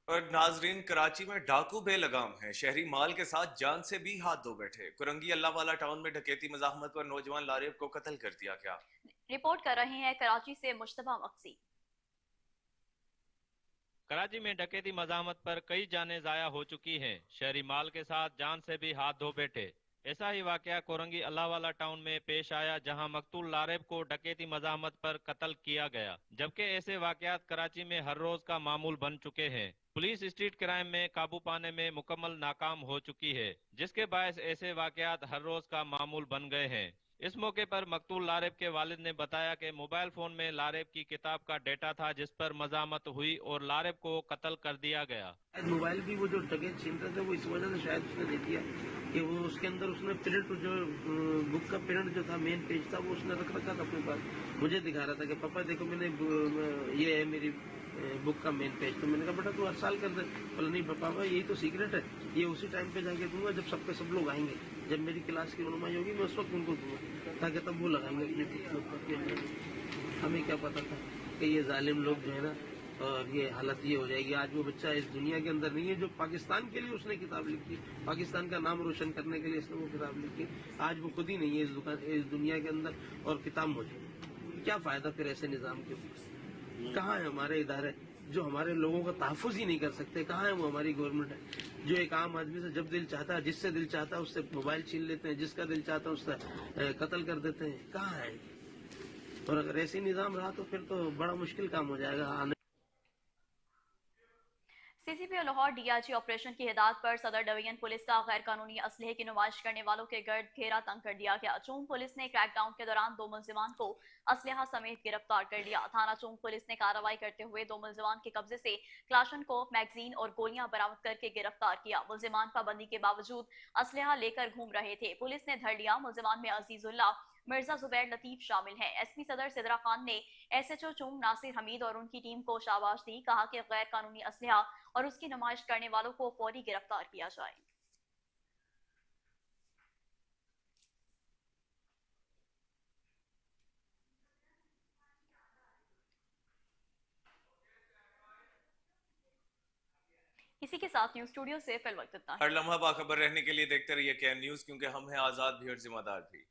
और नाजरीन, कराची में डाकू बेलगाम है। शहरी माल के साथ जान से भी हाथ धो बैठे। कुरंगी अल्लाहवाला टाउन में डकैती मज़ाहमत पर नौजवान लारेब को कत्ल कर दिया गया। रिपोर्ट कर रहे हैं कराची से मुश्तबा मक्सी। कराची में डकैती मज़ाहमत पर कई जानें ज़ाया हो चुकी हैं। शहरी माल के साथ जान से भी हाथ धो बैठे। ऐसा ही वाकया कोरंगी अल्लाहवाला टाउन में पेश आया, जहां मकतूल लारेब को डकैती मज़ाहमत पर कत्ल किया गया। जबकि ऐसे वाकयात कराची में हर रोज का मामूल बन चुके हैं। पुलिस स्ट्रीट क्राइम में काबू पाने में मुकम्मल नाकाम हो चुकी है, जिसके बायस ऐसे वाकयात हर रोज का मामूल बन गए हैं। इस मौके पर मकतूल लारेब के वालिद ने बताया कि मोबाइल फोन में लारेब की किताब का डेटा था, जिस पर मज़ामत हुई और लारेब को कत्ल कर दिया गया। मोबाइल भी वो जो डकैत छीन रहे थे वो इस वजह से शायद उसने दे दिया कि वो उसके अंदर उसने प्रिंट जो बुक का प्रिंट जो था, मेन पेज था, वो उसने रख रखा था अपने पास। मुझे दिखा रहा था कि पापा देखो मैंने ये है मेरी बुक का मेन पेज। तो मैंने कहा बेटा तू हर साल कर दे। बोला नहीं पापा यही तो सीक्रेट है, ये उसी टाइम पे जाके दूंगा जब सब लोग आएंगे, जब मेरी क्लास की रुनुमाई होगी मैं उस वक्त उनको दूंगा, ताकि तब वो लगाएंगे अपने। हमें क्या पता था कि ये जालिम लोग जो है ना, और ये हालत ये हो जाएगी। आज वो बच्चा इस दुनिया के अंदर नहीं है जो पाकिस्तान के लिए उसने किताब लिखी, पाकिस्तान का नाम रोशन करने के लिए इसने वो किताब लिखी। आज वो खुद ही नहीं है इस दुनिया के अंदर और किताब मौजूद। क्या फायदा फिर ऐसे निजाम के? कहाँ है हमारे इदारे जो हमारे लोगों का तहफ़्फ़ुज़ ही नहीं कर सकते? कहाँ है वो हमारी गवर्नमेंट है जो एक आम आदमी से जब दिल चाहता है, जिससे दिल चाहता है उससे मोबाइल छीन लेते हैं, जिसका दिल चाहता है उससे कत्ल कर देते हैं? कहाँ है? और अगर ऐसे निज़ाम रहा तो फिर तो बड़ा मुश्किल काम हो जाएगा। सीसीपी लाहौर डीआईजी ऑपरेशन की हिदायत पर सदर डिवीजन पुलिस का गैर कानूनी असलहे की नुमाइश करने वालों के गर्द घेरा तंग कर दिया गया। चूंग पुलिस ने क्रैकडाउन के दौरान 2 मुलजिमान को असलहा समेत गिरफ्तार कर लिया। थाना चूंग पुलिस ने कार्रवाई करते हुए 2 मुलजिमान के कब्जे से क्लाशनकोव, मैगजीन और गोलियां बरामद करके गिरफ्तार किया। मुलजिमान पाबंदी के बावजूद असलहा लेकर घूम रहे थे। पुलिस ने धर लिया। मुलजिमान में अजीजुल्लाह, मिर्जा जुबैर लतीफ शामिल हैं। एसपी सदर सिदरा खान ने एसएचओ चूंग नासिर हमीद और उनकी टीम को शाबाश दी। कहा कि गैर कानूनी असलहा और उसकी नुमाइश करने वालों को फौरी गिरफ्तार किया जाए। इसी के साथ न्यूज स्टूडियो से फिल वक्त इतना। हर लम्हा बाखबर रहने के लिए देखते रहिए केएन न्यूज, क्योंकि हम हैं आजाद भी और जिम्मेदार भी।